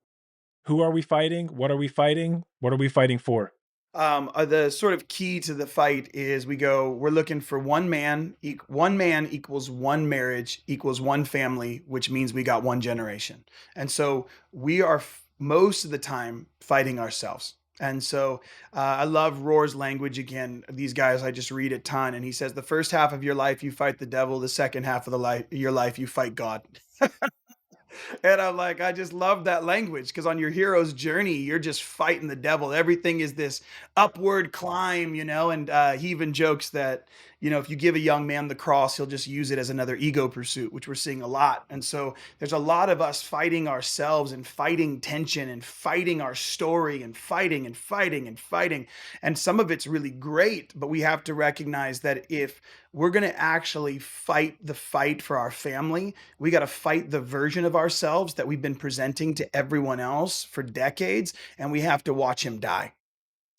who are we fighting? What are we fighting? What are we fighting for? The sort of key to the fight is we're looking for one man equals one marriage equals one family, which means we got one generation. And so we are most of the time fighting ourselves. And so I love Roar's language again. These guys, I just read a ton. And he says, the first half of your life, you fight the devil. The second half of your life, you fight God. And I'm like, I just love that language, because on your hero's journey, you're just fighting the devil. Everything is this upward climb, and he even jokes that, if you give a young man the cross, he'll just use it as another ego pursuit, which we're seeing a lot. And so there's a lot of us fighting ourselves and fighting tension and fighting our story and fighting and fighting and fighting. And some of it's really great, but we have to recognize that if we're going to actually fight the fight for our family, we got to fight the version of ourselves that we've been presenting to everyone else for decades, and we have to watch him die.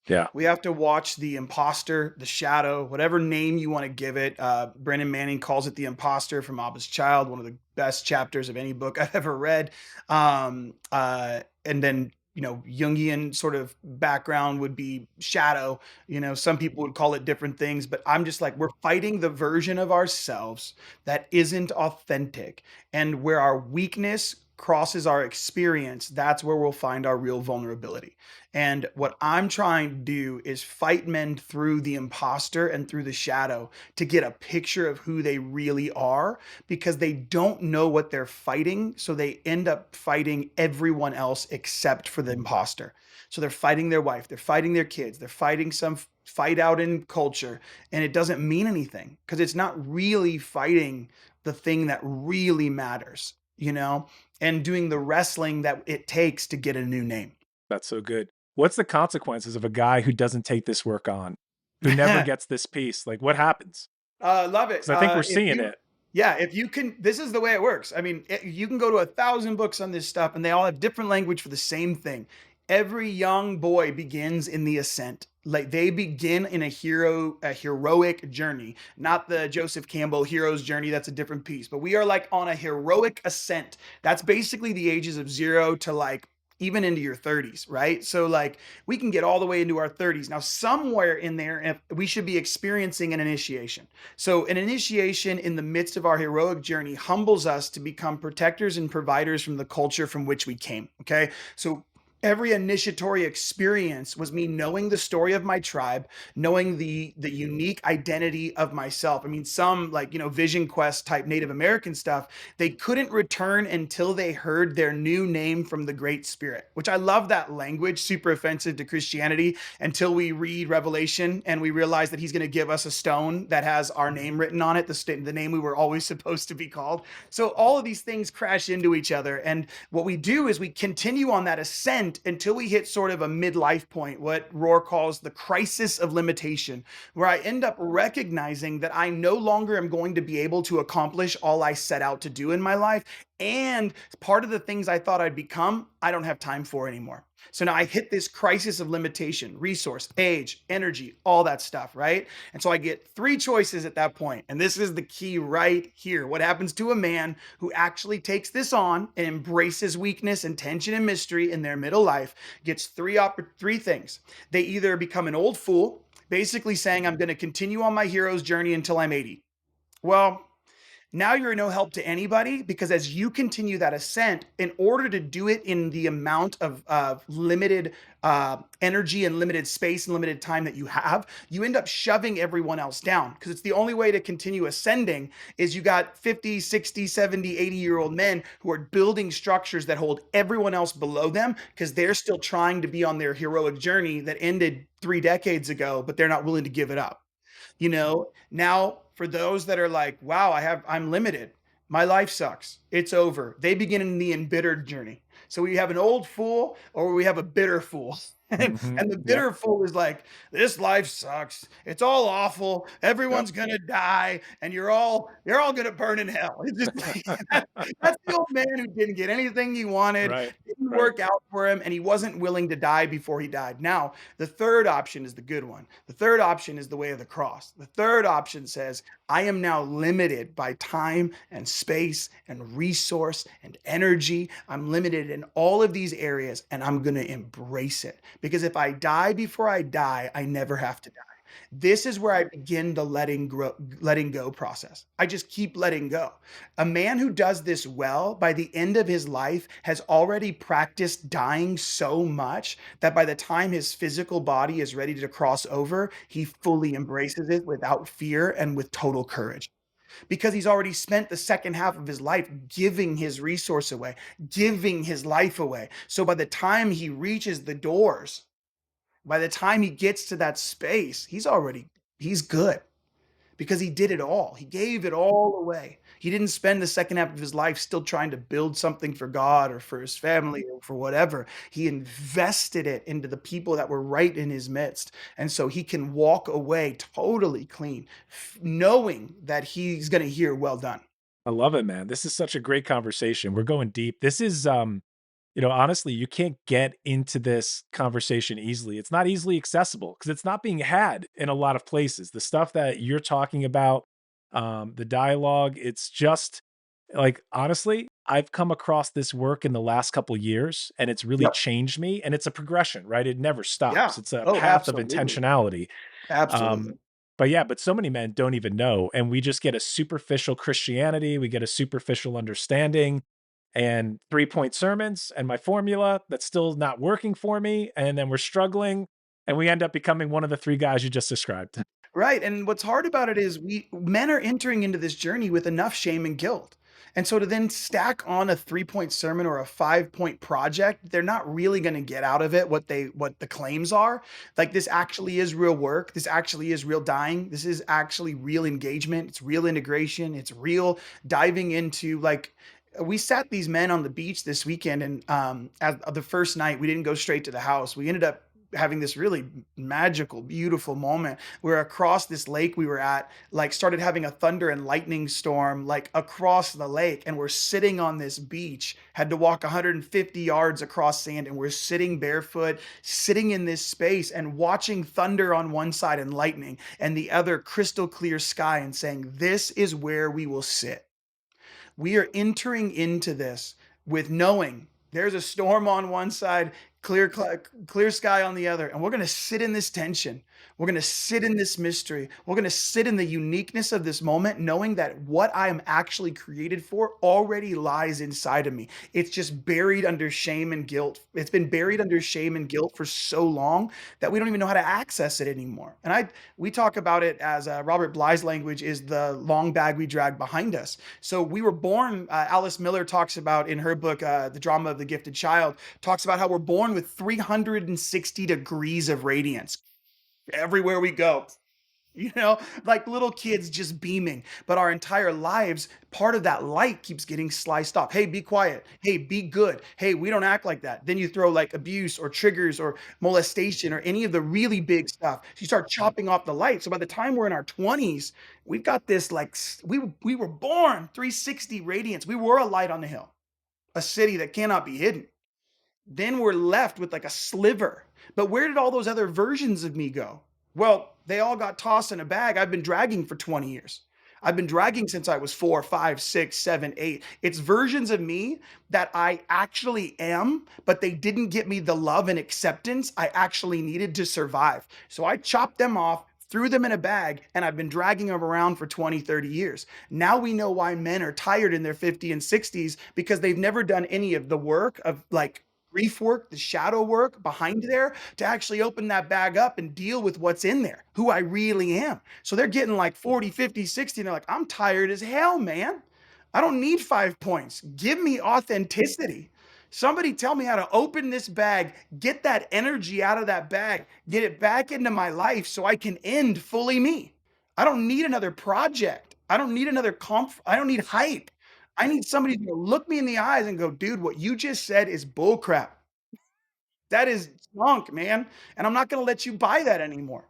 Yeah. We have to watch the imposter, the shadow, whatever name you want to give it. Brennan Manning calls it the imposter from Abba's Child, one of the best chapters of any book I've ever read. And then, Jungian sort of background would be shadow. Some people would call it different things, but I'm just like, we're fighting the version of ourselves that isn't authentic. And where our weakness crosses our experience, that's where we'll find our real vulnerability. And what I'm trying to do is fight men through the imposter and through the shadow to get a picture of who they really are, because they don't know what they're fighting. So they end up fighting everyone else except for the imposter. So they're fighting their wife, they're fighting their kids, they're fighting some fight out in culture, and it doesn't mean anything because it's not really fighting the thing that really matters, and doing the wrestling that it takes to get a new name. That's so good. What's the consequences of a guy who doesn't take this work on, who never gets this piece? Like, what happens? Love it. Because I think we're If seeing you, it. yeah, if you can, this is the way it works. I mean, you can go to 1,000 books on this stuff, and they all have different language for the same thing. Every young boy begins in the ascent. Like they begin in a heroic journey, not the Joseph Campbell hero's journey. That's a different piece. But we are like on a heroic ascent. That's basically the ages of 0 to like even into your 30s, right? So like we can get all the way into our 30s. Now, somewhere in there, we should be experiencing an initiation. So, an initiation in the midst of our heroic journey humbles us to become protectors and providers from the culture from which we came. Okay. So, every initiatory experience was me knowing the story of my tribe, knowing the unique identity of myself. I mean, some like, Vision Quest type Native American stuff, they couldn't return until they heard their new name from the Great Spirit, which I love that language, super offensive to Christianity, until we read Revelation and we realize that he's going to give us a stone that has our name written on it, the name we were always supposed to be called. So all of these things crash into each other. And what we do is we continue on that ascent until we hit sort of a midlife point, what Rohr calls the crisis of limitation, where I end up recognizing that I no longer am going to be able to accomplish all I set out to do in my life. And part of the things I thought I'd become, I don't have time for anymore. So now I hit this crisis of limitation, resource, age, energy, all that stuff, right? And so I get three choices at that point. And this is the key right here. What happens to a man who actually takes this on and embraces weakness and tension and mystery in their middle life gets three things. They either become an old fool, basically saying, I'm going to continue on my hero's journey until I'm 80. Well, now you're no help to anybody because as you continue that ascent, in order to do it in the amount of limited energy and limited space and limited time that you have, you end up shoving everyone else down because it's the only way to continue ascending is you got 50, 60, 70, 80-year-old men who are building structures that hold everyone else below them because they're still trying to be on their heroic journey that ended 3 decades ago, but they're not willing to give it up. Now for those that are like, wow, I'm limited. My life sucks. It's over. They begin in the embittered journey. So we have an old fool or we have a bitter fool. And, Hmm. and the Yep. bitter fool is like, this life sucks. It's all awful. Yep. Everyone's gonna die, and you're all gonna burn in hell. It's just that's the old man who didn't get anything he wanted, Right. didn't Right. work out for him, and he wasn't willing to die before he died. Now, the third option is the good one. The third option is the way of the cross. The third option says, I am now limited by time and space and resource and energy. I'm limited in all of these areas, and I'm going to embrace it. Because if I die before I die, I never have to die. This is where I begin the letting go process. I just keep letting go. A man who does this well, by the end of his life, has already practiced dying so much that by the time his physical body is ready to cross over, he fully embraces it without fear and with total courage. Because he's already spent the second half of his life giving his resource away, giving his life away. So by the time he reaches the doors, by the time he gets to that space, he's good because he did it all. He gave it all away. He didn't spend the second half of his life still trying to build something for God or for his family or for whatever. He invested it into the people that were right in his midst. And so he can walk away totally clean, knowing that he's going to hear, well done. I love it, man. This is such a great conversation. We're going deep. This is honestly, you can't get into this conversation easily. It's not easily accessible because it's not being had in a lot of places. The stuff that you're talking about, the dialogue, it's just like honestly, I've come across this work in the last couple years and it's really Yep. changed me and it's a progression, right? It never Yeah. stops. It's a Oh, path of absolutely. intentionality. Um, Absolutely. but so many men don't even know, and we just get a superficial Christianity, we get a superficial understanding, and 3-point sermons, and my formula that's still not working for me, and then we're struggling, and we end up becoming one of the 3 guys you just described. Right, and what's hard about it is we men are entering into this journey with enough shame and guilt. And so to then stack on a 3-point sermon or a 5-point project, they're not really going to get out of it what the claims are. Like this actually is real work. This actually is real dying. This is actually real engagement. It's real integration. It's real diving into like we sat these men on the beach this weekend and at the first night we didn't go straight to the house. We ended up having this really magical, beautiful moment where across this lake we were at, like started having a thunder and lightning storm, like across the lake. And we're sitting on this beach, had to walk 150 yards across sand. And we're sitting barefoot, sitting in this space and watching thunder on one side and lightning and the other crystal clear sky and saying, this is where we will sit. We are entering into this with knowing there's a storm on one side, clear sky on the other, and we're going to sit in this tension. We're going to sit in this mystery. We're going to sit in the uniqueness of this moment, knowing that what I am actually created for already lies inside of me. It's just buried under shame and guilt. It's been buried under shame and guilt for so long that we don't even know how to access it anymore. And we talk about it as Robert Bly's language is the long bag we drag behind us. So we were born, Alice Miller talks about in her book, The Drama of the Gifted Child, talks about how we're born with 360 degrees of radiance everywhere we go. like little kids just beaming. But our entire lives, part of that light keeps getting sliced off. Hey, be quiet. Hey, be good. Hey, we don't act like that. Then you throw like abuse or triggers or molestation or any of the really big stuff. So you start chopping off the light. So by the time we're in our 20s, we've got this like we were born 360 radiance. We were a light on the hill, a city that cannot be hidden. Then we're left with like a sliver. But where did all those other versions of me go? Well, they all got tossed in a bag. I've been dragging for 20 years. I've been dragging since I was 4, 5, 6, 7, 8. It's versions of me that I actually am, but they didn't get me the love and acceptance I actually needed to survive. So I chopped them off, threw them in a bag, and I've been dragging them around for 20, 30 years. Now we know why men are tired in their 50s and 60s because they've never done any of the work of like grief work, the shadow work behind there to actually open that bag up and deal with what's in there, who I really am. So they're getting like 40, 50, 60, and they're like, I'm tired as hell, man. I don't need 5 points. Give me authenticity. Somebody tell me how to open this bag, get that energy out of that bag, get it back into my life so I can end fully me. I don't need another project. I don't need another I don't need hype. I need somebody to look me in the eyes and go, dude, what you just said is bullcrap. That is junk, man. And I'm not going to let you buy that anymore.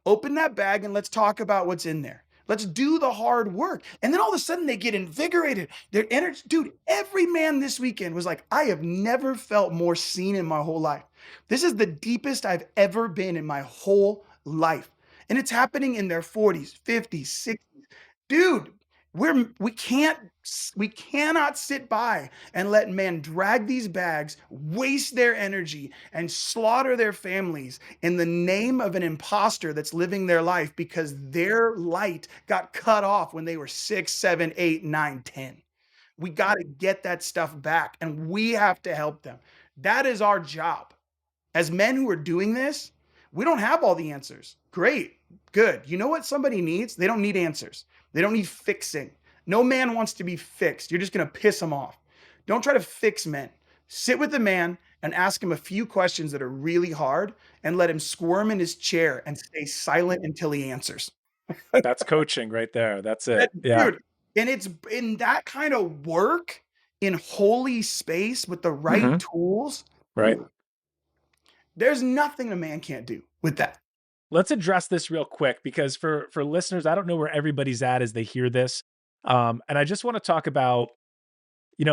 Open that bag and let's talk about what's in there. Let's do the hard work. And then all of a sudden they get invigorated. Their energy, dude, every man this weekend was like, I have never felt more seen in my whole life. This is the deepest I've ever been in my whole life. And it's happening in their 40s, 50s, 60s. Dude, we cannot sit by and let men drag these bags, waste their energy, and slaughter their families in the name of an imposter that's living their life because their light got cut off when they were 6, 7, 8, 9, 10. We got to get that stuff back and we have to help them. That is our job. As men who are doing this, we don't have all the answers. Great, good. You know what somebody needs? They don't need answers. They don't need fixing. No man wants to be fixed. You're just going to piss them off. Don't try to fix men. Sit with the man and ask him a few questions that are really hard and let him squirm in his chair and stay silent until he answers. That's coaching right there. That's it. That, Yeah. dude, and it's in that kind of work in holy space with the right Hmm. tools. Right. There's nothing a man can't do with that. Let's address this real quick because for listeners, I don't know where everybody's at as they hear this. And I just want to talk about,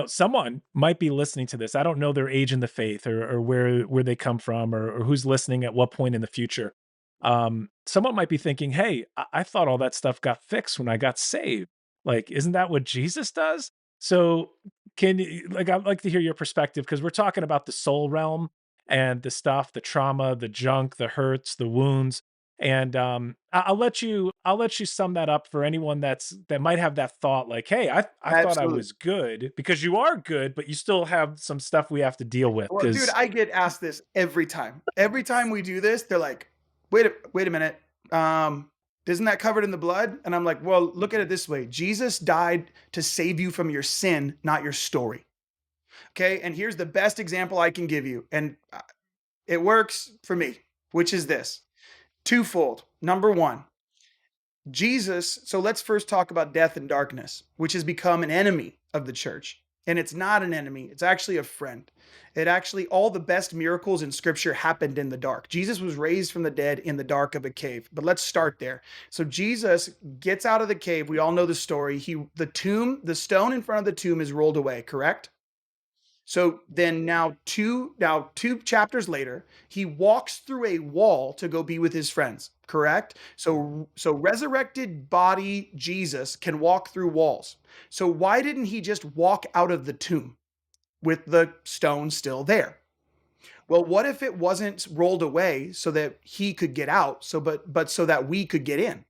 someone might be listening to this. I don't know their age in the faith or where they come from or who's listening at what point in the future. Someone might be thinking, hey, I thought all that stuff got fixed when I got saved. Like, isn't that what Jesus does? So I'd like to hear your perspective because we're talking about the soul realm and the stuff, the trauma, the junk, the hurts, the wounds. And I'll let you sum that up for anyone that might have that thought like, hey, I thought I Absolutely. was good because you are good, but you still have some stuff we have to deal with. Well, dude, Because I get asked this every time. Every time we do this, they're like, wait a minute. Isn't that covered in the blood?" And I'm like, "Well, look at it this way. Jesus died to save you from your sin, not your story." Okay? And here's the best example I can give you. And it works for me, which is this. Twofold. Number 1, Jesus, so let's first talk about death and darkness, which has become an enemy of the church. And it's not an enemy, it's actually a friend. It actually, all the best miracles in scripture happened in the dark. Jesus was raised from the dead in the dark of a cave. But let's start there. So Jesus gets out of the cave. We all know the story. The stone in front of the tomb is rolled away, correct? So then now two chapters later, he walks through a wall to go be with his friends, correct? So resurrected body Jesus can walk through walls. So why didn't he just walk out of the tomb with the stone still there? Well, what if it wasn't rolled away so that he could get out, but so that we could get in?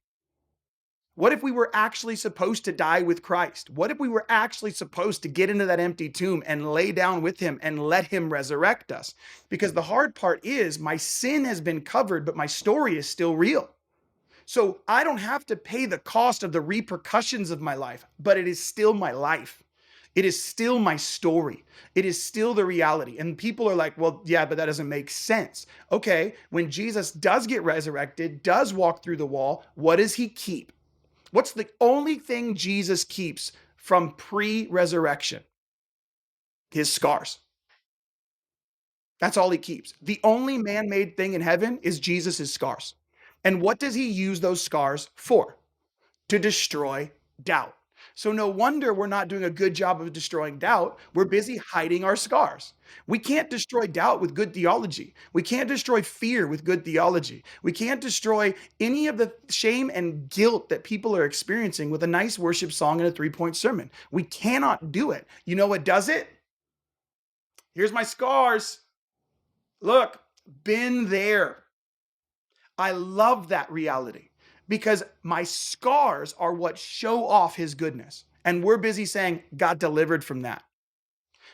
What if we were actually supposed to die with Christ? What if we were actually supposed to get into that empty tomb and lay down with him and let him resurrect us? Because the hard part is my sin has been covered, but my story is still real. So I don't have to pay the cost of the repercussions of my life, but it is still my life. It is still my story. It is still the reality. And people are like, well, yeah, but that doesn't make sense. Okay, when Jesus does get resurrected, does walk through the wall, what does he keep? What's the only thing Jesus keeps from pre resurrection? His scars. That's all he keeps. The only man made thing in heaven is Jesus' scars. And what does he use those scars for? To destroy doubt. So no wonder we're not doing a good job of destroying doubt. We're busy hiding our scars. We can't destroy doubt with good theology. We can't destroy fear with good theology. We can't destroy any of the shame and guilt that people are experiencing with a nice worship song and a 3-point sermon. We cannot do it. You know what does it? Here's my scars. Look, been there. I love that reality because my scars are what show off his goodness. And we're busy saying, God delivered from that.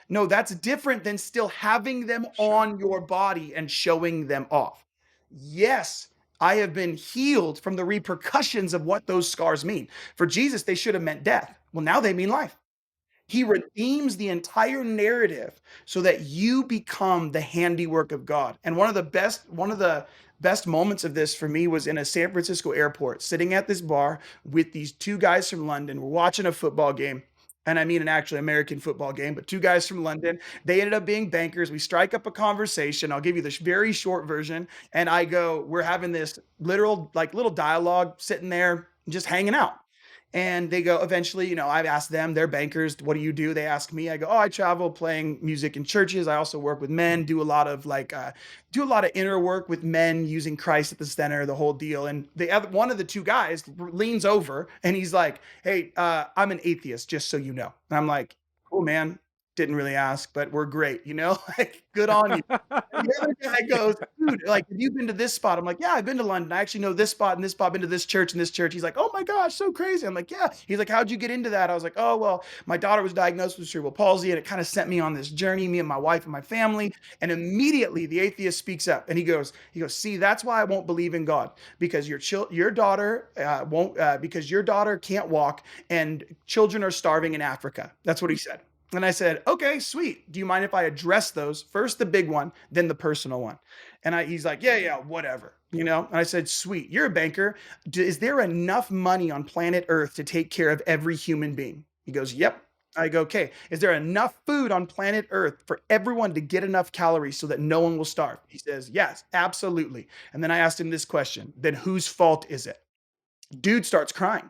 No, that's different than still having them Sure. on your body and showing them off. Yes, I have been healed from the repercussions of what those scars mean. For Jesus, they should have meant death. Well, now they mean life. He redeems the entire narrative so that you become the handiwork of God. And one of the best moments of this for me was in a San Francisco airport, sitting at this bar with these two guys from London. We're watching a football game. And I mean an actually American football game, but two guys from London. They ended up being bankers. We strike up a conversation. I'll give you the very short version. And I go, we're having this literal, like little dialogue sitting there, just hanging out. And they go, eventually, I've asked them, they're bankers, what do you do? They ask me, I go, oh, I travel playing music in churches. I also work with men, do a lot of inner work with men using Christ at the center, the whole deal. And one of the two guys leans over and he's like, hey, I'm an atheist, just so you know. And I'm like, cool, man. Didn't really ask, but we're great, like good on you. And the other guy goes, dude, like, have you been to this spot? I'm like, yeah, I've been to London. I actually know this spot and this spot. I've been to this church and this church. He's like, oh my gosh, so crazy. I'm like, yeah. He's like, how'd you get into that? I was like, oh, well, my daughter was diagnosed with cerebral palsy and it kind of sent me on this journey, me and my wife and my family. And immediately the atheist speaks up and he goes, see, that's why I won't believe in God because your daughter won't, because your daughter can't walk and children are starving in Africa. That's what he said. And I said, okay, sweet. Do you mind if I address those? First the big one, then the personal one. And he's like, yeah, yeah, whatever. And I said, sweet, you're a banker. Is there enough money on planet Earth to take care of every human being? He goes, yep. I go, okay. Is there enough food on planet Earth for everyone to get enough calories so that no one will starve? He says, yes, absolutely. And then I asked him this question, then whose fault is it? Dude starts crying.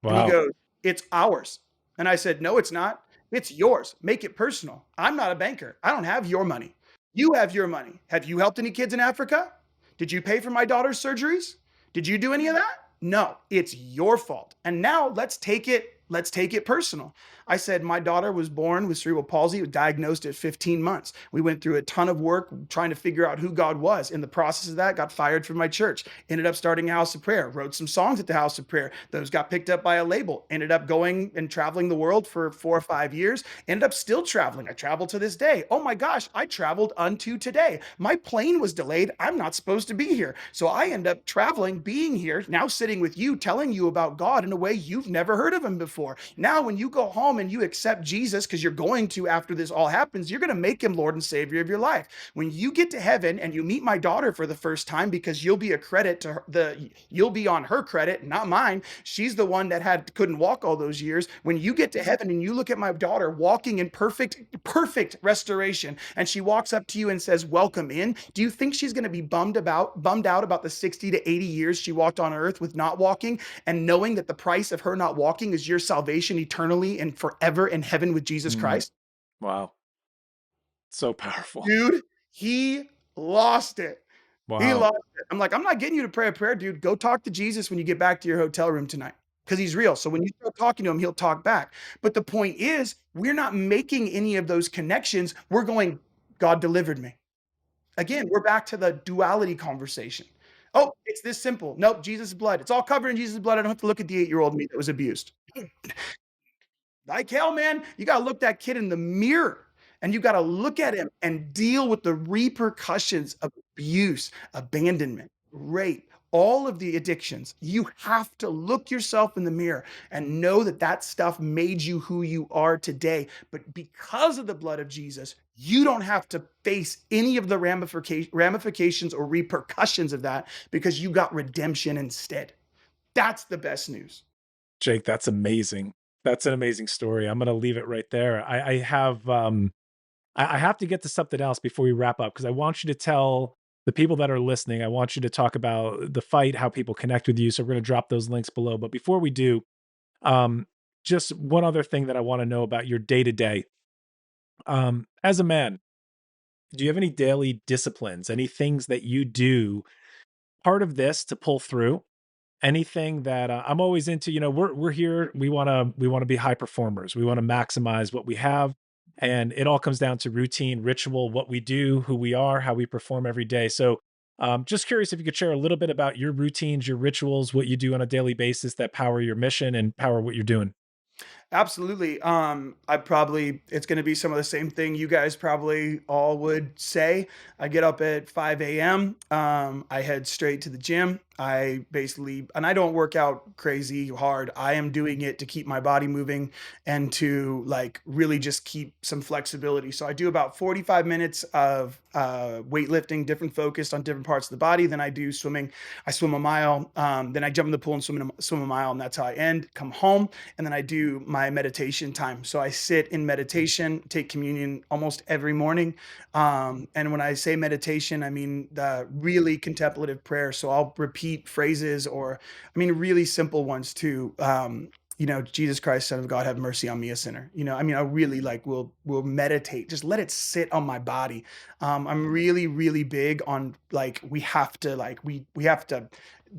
And he Wow. goes, it's ours. And I said, no, it's not. It's yours. Make it personal. I'm not a banker. I don't have your money. You have your money. Have you helped any kids in Africa? Did you pay for my daughter's surgeries? Did you do any of that? No, it's your fault. And now let's take it personal. I said my daughter was born with cerebral palsy, was diagnosed at 15 months. We went through a ton of work trying to figure out who God was. In the process of that, got fired from my church. Ended up starting a house of prayer. Wrote some songs at the house of prayer. Those got picked up by a label. Ended up going and traveling the world for 4 or 5 years. Ended up still traveling. I travel to this day. Oh my gosh, I traveled unto today. My plane was delayed. I'm not supposed to be here. So I end up traveling, being here, now sitting with you, telling you about God in a way you've never heard of him before. Now, when you go home and you accept Jesus, because you're going to after this all happens, you're going to make him Lord and Savior of your life. When you get to heaven and you meet my daughter for the first time, because you'll be a credit to you'll be on her credit, not mine. She's the one that couldn't walk all those years. When you get to heaven and you look at my daughter walking in perfect restoration, and she walks up to you and says, "Welcome in," do you think she's going to be bummed out about the 60 to 80 years she walked on earth with not walking, and knowing that the price of her not walking is your salvation eternally and forever in heaven with Jesus Mm, Christ? wow. So powerful. Dude, he lost it. He Wow. lost it. I'm like, I'm not getting you to pray a prayer, dude. Go talk to Jesus when you get back to your hotel room tonight because he's real. So when you start talking to him, he'll talk back. But the point is, we're not making any of those connections. We're going, God delivered me. Again, we're back to the duality conversation. Oh, it's this simple. Nope, Jesus' blood. It's all covered in Jesus' blood. I don't have to look at the 8-year-old me that was abused. Like hell, man, you got to look that kid in the mirror and you got to look at him and deal with the repercussions of abuse, abandonment, rape, all of the addictions, you have to look yourself in the mirror and know that that stuff made you who you are today. But because of the blood of Jesus, you don't have to face any of the ramifications or repercussions of that because you got redemption instead. That's the best news. Jake, that's amazing. That's an amazing story. I'm gonna leave it right there. I have I have to get to something else before we wrap up because I want you to tell the people that are listening. I want you to talk about the fight, how people connect with you. So we're gonna drop those links below. But before we do, um, just one other thing that I want to know about your day to day. As a man, do you have any daily disciplines, any things that you do part of this to pull through? Anything that I'm always into, we're here, we want to be high performers. We want to maximize what we have, and it all comes down to routine, ritual, what we do, who we are, how we perform every day. So, just curious if you could share a little bit about your routines, your rituals, what you do on a daily basis that power your mission and power what you're doing. Absolutely. I probably it's going to be some of the same thing you guys probably all would say. I get up at 5 a.m. I head straight to the gym. I basically, and I don't work out crazy hard. I am doing it to keep my body moving and to like really just keep some flexibility. So I do about 45 minutes of weightlifting, different focused on different parts of the body. Then I do swimming. I swim a mile. Then I jump in the pool and swim a mile, and that's how I end. Come home, and then I do my meditation time. So I sit in meditation, take communion almost every morning. And when I say meditation, I mean the really contemplative prayer. So I'll repeat phrases, or I mean really simple ones too. Jesus Christ, Son of God, have mercy on me, a sinner. I mean, I really like will meditate, just let it sit on my body. I'm really, really big on like we have to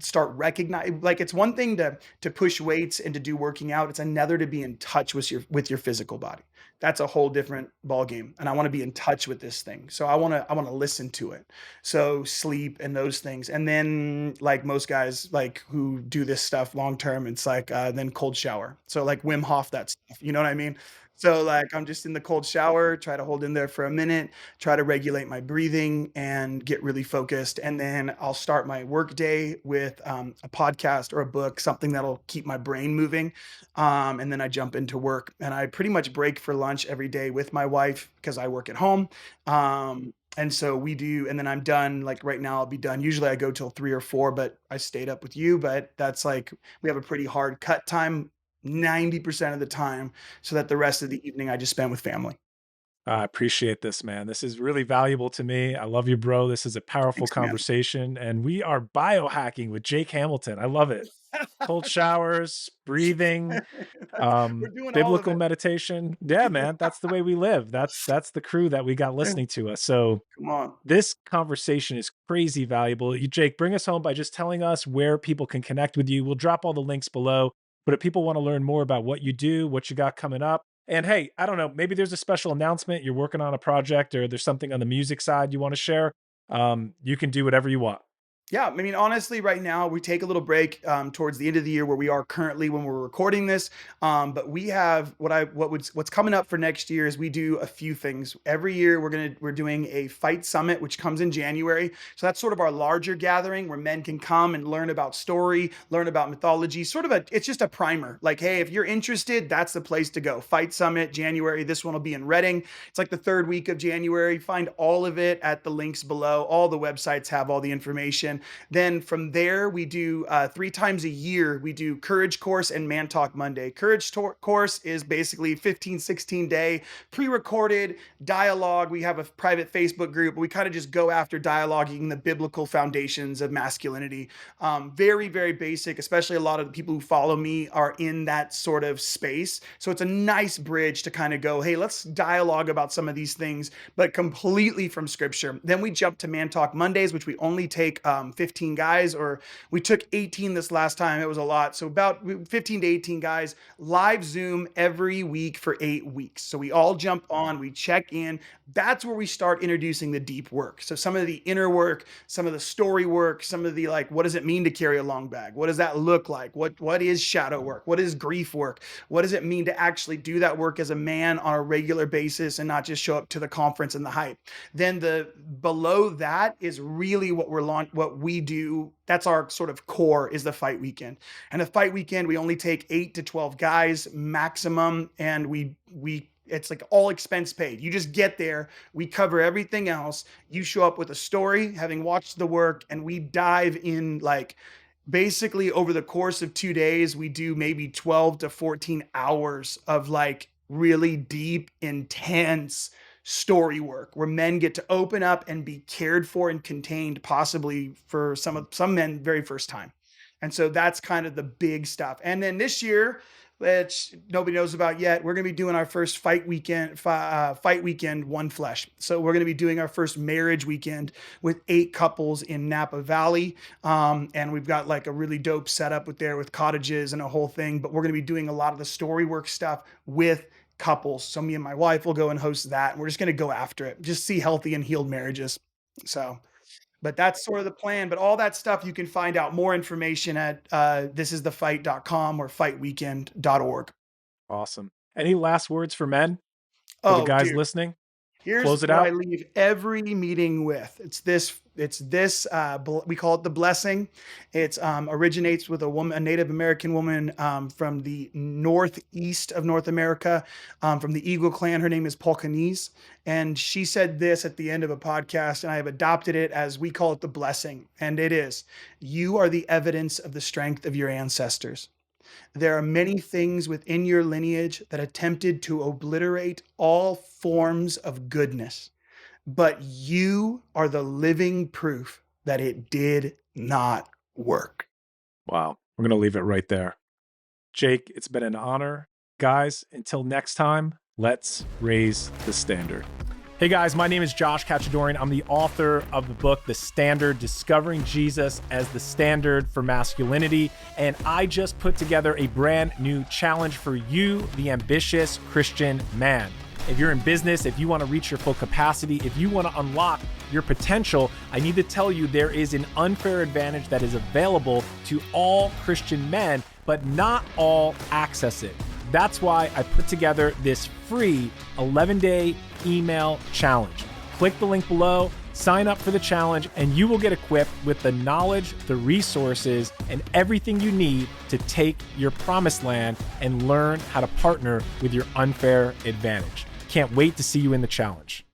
start recognizing, like, it's one thing to push weights and to do working out. It's another to be in touch with your physical body. That's a whole different ball game. And I want to be in touch with this thing. So I want to listen to it. So sleep and those things. And then like most guys like who do this stuff long term, it's like then cold shower. So like Wim Hof that stuff. You know what I mean? So like I'm just in the cold shower, try to hold in there for a minute, try to regulate my breathing and get really focused. And then I'll start my work day with a podcast or a book, something that'll keep my brain moving. And then I jump into work, and I pretty much break for lunch every day with my wife because I work at home. And so we do, and then I'm done. Like right now, I'll be done. Usually I go till 3 or 4, but I stayed up with you. But that's like, we have a pretty hard cut time 90% of the time, so that the rest of the evening I just spend with family. I appreciate this, man. This is really valuable to me. I love you, bro. This is a powerful Thanks, man. conversation, and we are biohacking with Jake Hamilton. I love it. Cold showers, breathing, We're doing all of biblical it. meditation. Yeah, man, that's the way we live. That's the crew that we got Yeah, listening to us. So come on. this conversation is crazy valuable. You, Jake, bring us home by just telling us where people can connect with you. We'll drop all the links below. But if people want to learn more about what you do, what you got coming up, and hey, I don't know, maybe there's a special announcement, you're working on a project, or there's something on the music side you want to share, you can do whatever you want. Yeah, I mean, honestly, right now we take a little break towards the end of the year where we are currently when we're recording this. But we have what's coming up for next year is we do a few things every year. We're doing a fight summit which comes in January. So that's sort of our larger gathering where men can come and learn about story, learn about mythology. It's just a primer. Like, hey, if you're interested, that's the place to go. Fight Summit January. This one will be in Reading. It's like the third week of January. Find all of it at the links below. All the websites have all the information. Then from there, we do 3 times a year, we do Courage Course and Man Talk Monday. Course is basically 15, 16-day pre-recorded dialogue. We have a private Facebook group. We kind of just go after dialoguing the biblical foundations of masculinity. Very, very basic, especially a lot of the people who follow me are in that sort of space. So it's a nice bridge to kind of go, hey, let's dialogue about some of these things, but completely from scripture. Then we jump to Man Talk Mondays, which we only take 15 guys, or we took 18 this last time. It was a lot. So about 15 to 18 guys, live Zoom every week for 8 weeks. So we all jump on, we check in. That's where we start introducing the deep work. So some of the inner work, some of the story work, some of the like, what does it mean to carry a long bag? What does that look like? What is shadow work? What is grief work? What does it mean to actually do that work as a man on a regular basis and not just show up to the conference and the hype? Then the below that is really what what we do. That's our sort of core, is the fight weekend. And the fight weekend, we only take 8 to 12 guys maximum, and we it's like all expense paid. You just get there, we cover everything else. You show up with a story, having watched the work, and we dive in like basically over the course of 2 days, we do maybe 12 to 14 hours of like really deep, intense story work where men get to open up and be cared for and contained, possibly for some men very first time. And so that's kind of the big stuff. And then this year, which nobody knows about yet, we're going to be doing our first fight weekend, One Flesh. So we're going to be doing our first marriage weekend with 8 couples in Napa Valley. And we've got like a really dope setup with cottages and a whole thing. But we're going to be doing a lot of the story work stuff with couples. So me and my wife will go and host that. And we're just going to go after it, just see healthy and healed marriages. So, but that's sort of the plan. But all that stuff, you can find out more information at thisisthefight.com or fightweekend.org. Awesome. Any last words for men, for the Oh, guys dude. listening? Here's Close it what I out. leave every meeting with. We call it the blessing. It originates with a Native American woman from the northeast of North America, from the Eagle clan. Her name is Polkanese. And she said this at the end of a podcast, and I have adopted it as, we call it the blessing. And it is, you are the evidence of the strength of your ancestors. There are many things within your lineage that attempted to obliterate all forms of goodness, but you are the living proof that it did not work. Wow. We're going to leave it right there. Jake, it's been an honor. Guys, until next time, let's raise the standard. Hey guys, my name is Josh Cachadorian. I'm the author of the book, The Standard, Discovering Jesus as the Standard for Masculinity. And I just put together a brand new challenge for you, the ambitious Christian man. If you're in business, if you want to reach your full capacity, if you want to unlock your potential, I need to tell you there is an unfair advantage that is available to all Christian men, but not all access it. That's why I put together this free 11-day email challenge. Click the link below, sign up for the challenge, and you will get equipped with the knowledge, the resources, and everything you need to take your promised land and learn how to partner with your unfair advantage. Can't wait to see you in the challenge.